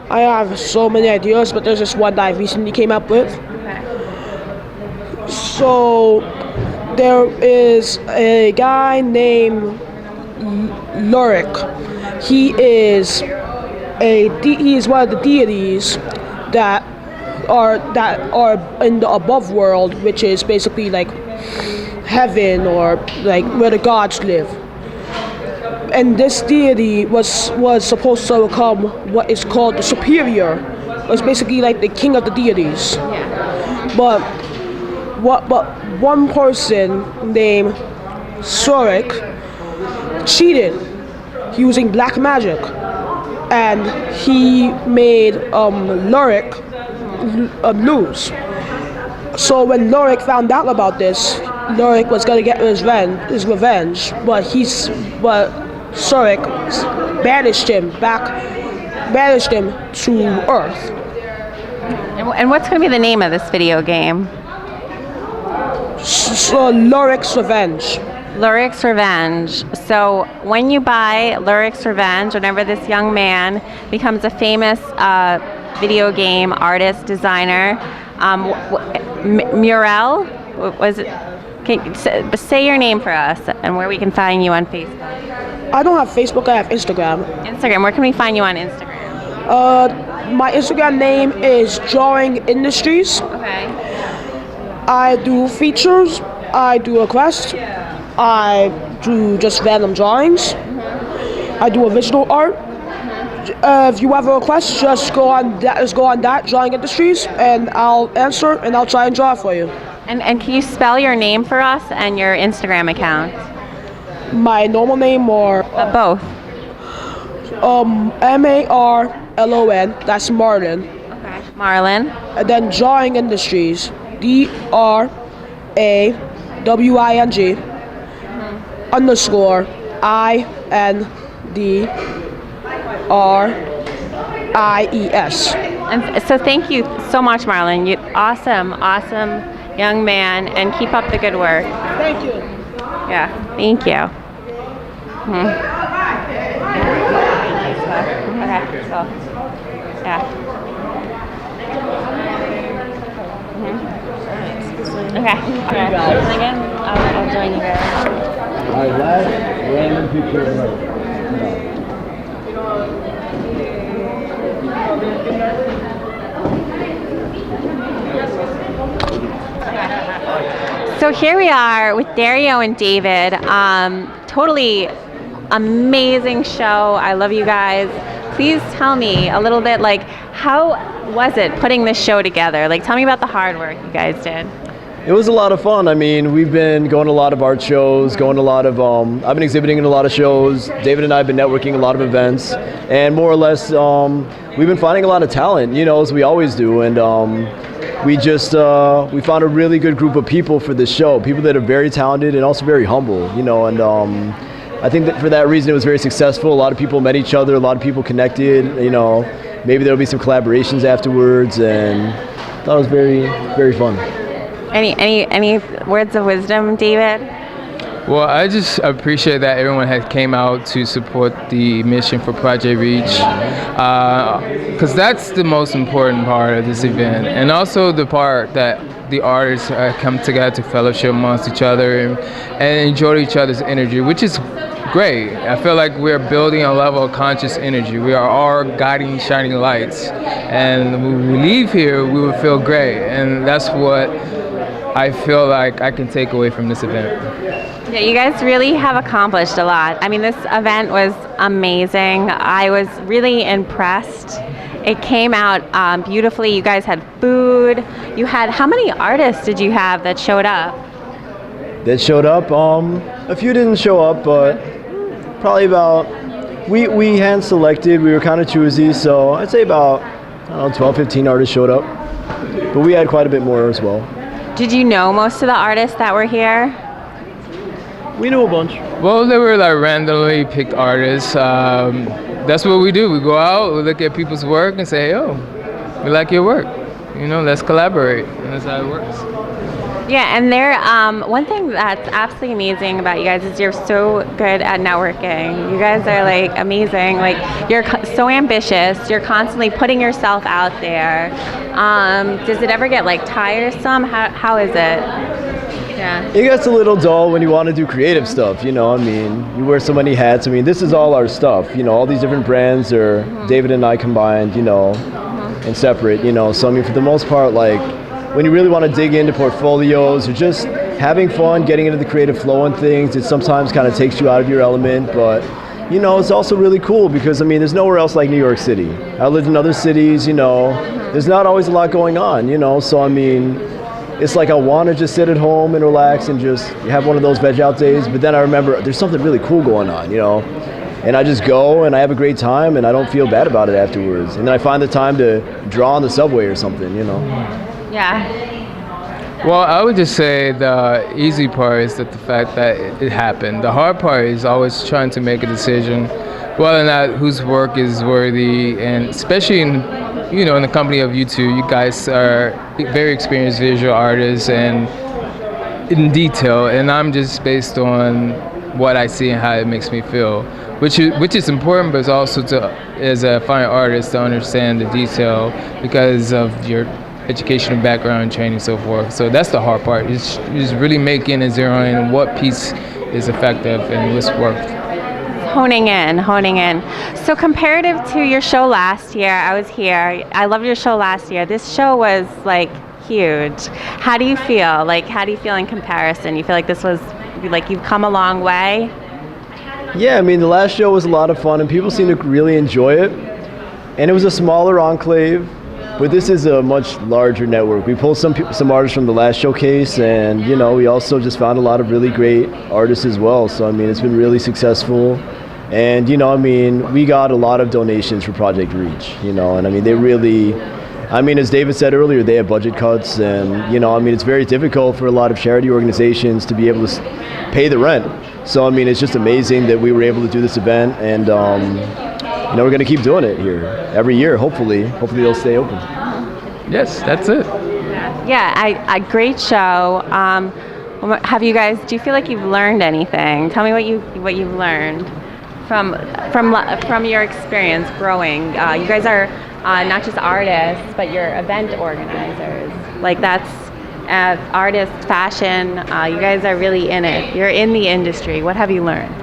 I have so many ideas, but there's this one that I recently came up with. So there is a guy named Lurik. He is one of the deities that are in the above world, which is basically like heaven or like where the gods live. And this deity was supposed to become what is called the superior. It's basically like the king of the deities. Yeah. But one person named Surik cheated using black magic, and he made Lurik lose. So when Lurik found out about this, Lurik was gonna get his revenge, but Surik banished him to Earth. And what's going to be the name of this video game? Lurik's Revenge. Lurik's Revenge. So when you buy Lurik's Revenge, whenever this young man becomes a famous video game artist, designer, Murel, was it? Say your name for us and where we can find you on Facebook. I don't have Facebook, I have Instagram. Instagram, where can we find you on Instagram? My Instagram name is Drawing Industries. Okay. I do features, I do requests, I do just random drawings, I do original art. If you have a request, just go on that Drawing Industries, and I'll answer and I'll try and draw for you. And can you spell your name for us and your Instagram account? My normal name or both? Marlon. That's Marlon. Okay. Marlon. And then Drawing Industries. DRAWING _INDRIES. And so thank you so much, Marlon. You awesome young man, and keep up the good work. Thank you. Yeah, thank you. Okay, so yeah. Okay. Again, I'll join you guys. All right, last random picture. So here we are with Dario and David. Totally amazing show. I love you guys. please tell me a little bit, like, how was it putting this show together? Like, tell me about the hard work you guys did. It was a lot of fun. I mean, we've been going to a lot of art shows, going to a lot of, I've been exhibiting in a lot of shows. David and I have been networking a lot of events, and more or less, we've been finding a lot of talent, you know, as we always do, and we found a really good group of people for this show, people that are very talented and also very humble, you know, and I think that for that reason it was very successful. A lot of people met each other, a lot of people connected, you know, maybe there'll be some collaborations afterwards, and I thought it was very, very fun. Any words of wisdom, David? Well, I just appreciate that everyone has came out to support the mission for Project Reach, because that's the most important part of this event, and also the part that the artists come together to fellowship amongst each other and enjoy each other's energy, which is great. I feel like we're building a level of conscious energy. We are all guiding shining lights, and when we leave here, we will feel great, and that's what I feel like I can take away from this event. Yeah, you guys really have accomplished a lot. I mean, this event was amazing. I was really impressed. It came out beautifully. You guys had food. You had, how many artists did you have that showed up? That showed up, a few didn't show up, but probably about, we hand selected, we were kind of choosy, so I'd say about, I don't know, 12, 15 artists showed up, but we had quite a bit more as well. Did you know most of the artists that were here? We knew a bunch. Well, they were like randomly picked artists. That's what we do. We go out, we look at people's work and say, oh, we like your work. You know, let's collaborate. And that's how it works. Yeah, and one thing that's absolutely amazing about you guys is you're so good at networking. You guys are like amazing. Like, you're so ambitious. You're constantly putting yourself out there. Does it ever get like tiresome? How is it? Yeah. It gets a little dull when you want to do creative stuff, you know, I mean, you wear so many hats. I mean, this is all our stuff, you know, all these different brands are David and I combined, you know, and separate, you know, so I mean, for the most part, like, when you really want to dig into portfolios or just having fun, getting into the creative flow and things, it sometimes kind of takes you out of your element, but, you know, it's also really cool because, I mean, there's nowhere else like New York City. I lived in other cities, you know, there's not always a lot going on, you know, so I mean, it's like I want to just sit at home and relax and just have one of those veg out days, but then I remember there's something really cool going on, you know, and I just go and I have a great time and I don't feel bad about it afterwards, and then I find the time to draw on the subway or something, you know. Yeah. Well, I would just say the easy part is that the fact that it happened. The hard part is always trying to make a decision whether or not whose work is worthy, and especially in, you know, in the company of you two, you guys are very experienced visual artists and in detail, and I'm just based on what I see and how it makes me feel, which is important, but it's also to, as a fine artist, to understand the detail because of your educational background, training, so forth. So that's the hard part. Is really making and zeroing in what piece is effective and what's worked. Honing in. So comparative to your show last year, I was here. I loved your show last year. This show was like huge. How do you feel? Like, how do you feel in comparison? You feel like this was, like, you've come a long way? Yeah, I mean, the last show was a lot of fun and people seemed to really enjoy it. And it was a smaller AnkhLave, but this is a much larger network. We pulled some artists from the last showcase, and, you know, we also just found a lot of really great artists as well. So, I mean, it's been really successful. And, you know, I mean, we got a lot of donations for Project Reach, you know, and I mean, they really, I mean, as David said earlier, they have budget cuts, and, you know, I mean, it's very difficult for a lot of charity organizations to be able to pay the rent. So, I mean, it's just amazing that we were able to do this event, and, you know, we're going to keep doing it here every year, hopefully. Hopefully they'll stay open. Yes, that's it. Yeah, a great show. Have you guys, do you feel like you've learned anything? Tell me what you've learned from your experience growing. You guys are not just artists, but you're event organizers. Like, that's artists, fashion. You guys are really in it. You're in the industry. What have you learned?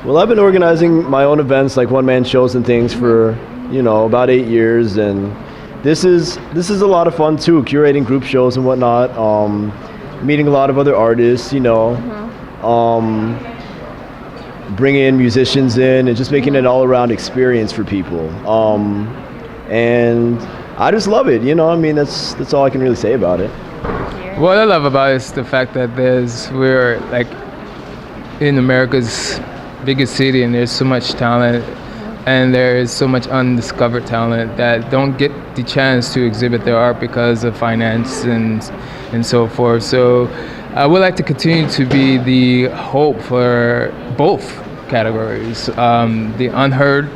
Well, I've been organizing my own events, like one-man shows and things, for, you know, about 8 years, and this is a lot of fun too, curating group shows and whatnot, meeting a lot of other artists, you know. bringing in musicians in and just making it an all-around experience for people. And I just love it, you know. I mean, that's all I can really say about it. What I love about it is the fact that we're like in America's biggest city, and there's so much talent, and there is so much undiscovered talent that don't get the chance to exhibit their art because of finance and so forth. So I would like to continue to be the hope for both categories. The unheard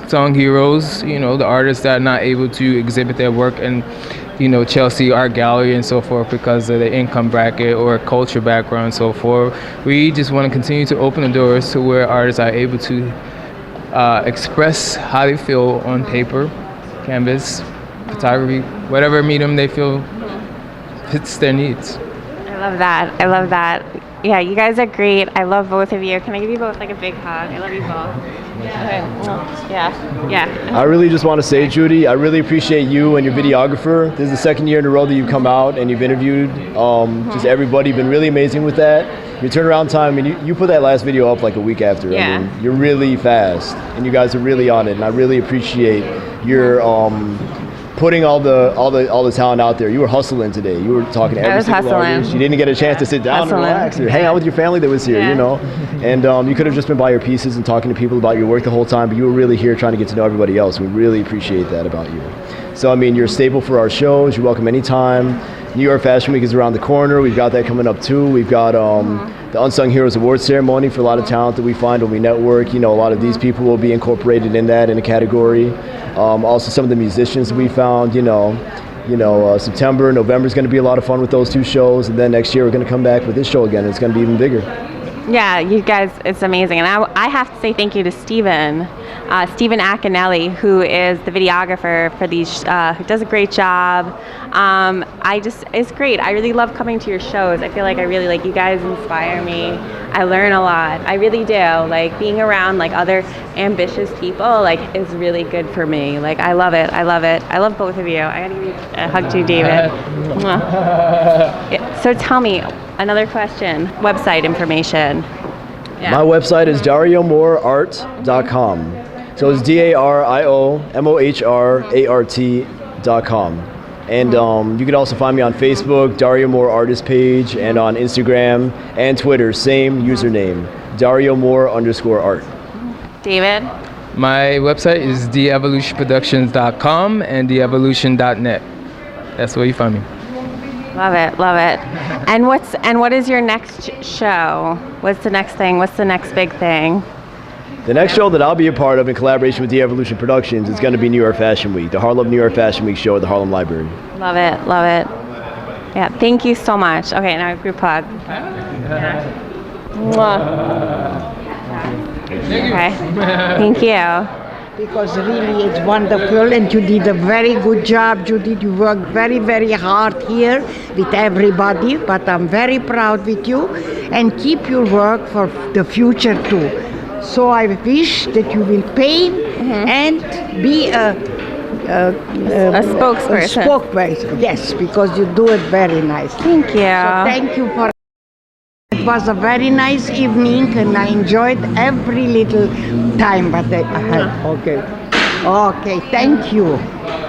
song heroes, you know, the artists that are not able to exhibit their work in, you know, Chelsea Art Gallery and so forth because of the income bracket or culture background and so forth. We just want to continue to open the doors to where artists are able to express how they feel on paper, canvas, photography, whatever medium they feel fits their needs. I love that. I love that. Yeah, you guys are great. I love both of you. Can I give you both like a big hug? I love you both. Okay. Yeah. I really just want to say, Judy, I really appreciate you and your videographer. This is the second year in a row that you've come out and you've interviewed just everybody. You've been really amazing with that. Your turnaround time, I mean, you put that last video up like a week after. Yeah. I mean, you're really fast, and you guys are really on it, and I really appreciate your putting all the talent out there. You were hustling today. You were talking to every single artist. You didn't get a chance to sit down and relax or hang out with your family that was here, you know. And you could have just been by your pieces and talking to people about your work the whole time, but you were really here trying to get to know everybody else. We really appreciate that about you. So, I mean, you're a staple for our shows. You're welcome anytime. New York Fashion Week is around the corner. We've got that coming up too. We've got the Unsung Heroes Awards ceremony for a lot of talent that we find when we network. You know, a lot of these people will be incorporated in that in a category. Also, some of the musicians we found, September, November is going to be a lot of fun with those two shows. And then next year we're going to come back with this show again. It's going to be even bigger. Yeah, you guys, it's amazing. And I have to say thank you to Stephen AnkhLave, who is the videographer for these, who does a great job. It's great. I really love coming to your shows. I feel like you guys inspire me. I learn a lot. I really do. Like being around like other ambitious people is really good for me. Like I love it. I love both of you. I gotta give you a hug too, David. So tell me, another question, website information. Yeah. My website is DarioMooreArt.com. So it's DarioMooreArt.com. And you can also find me on Facebook, Dario Moore Artist page, and on Instagram and Twitter, same username, DarioMoore_art. David? My website is theevolutionproductions.com and theevolution.net. That's where you find me. Love it. And what is your next show? What's the next thing? What's the next big thing? The next show that I'll be a part of in collaboration with The Evolution Productions is going to be New York Fashion Week, the Harlem New York Fashion Week show at the Harlem Library. Love it. Yeah, thank you so much. Okay, now a group hug. Mwah. Okay, thank you. Because really it's wonderful and you did a very good job, Judy. You worked very, very hard here with everybody, but I'm very proud with you and keep your work for the future too. So I wish that you will paint and be a spokesperson. A spokesperson, yes, because you do it very nice. Thank you. So thank you for. It was a very nice evening and I enjoyed every little time that I had. Okay, thank you.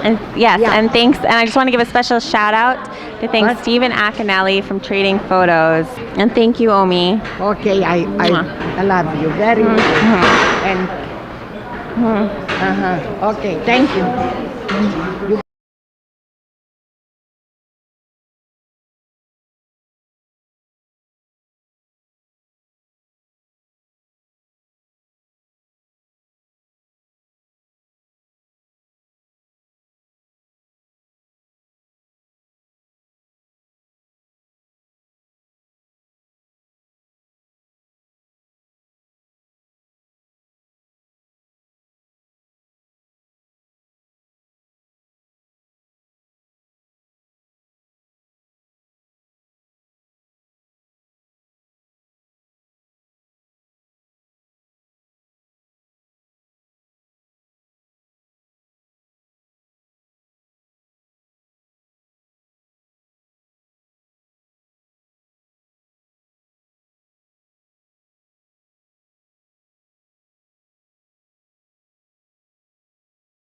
And and thanks. And I just want to give a special shout out to thank Stephen AnkhLave from Trading Photos. And thank you, Omi. Okay, I love you very much. And okay, thank you.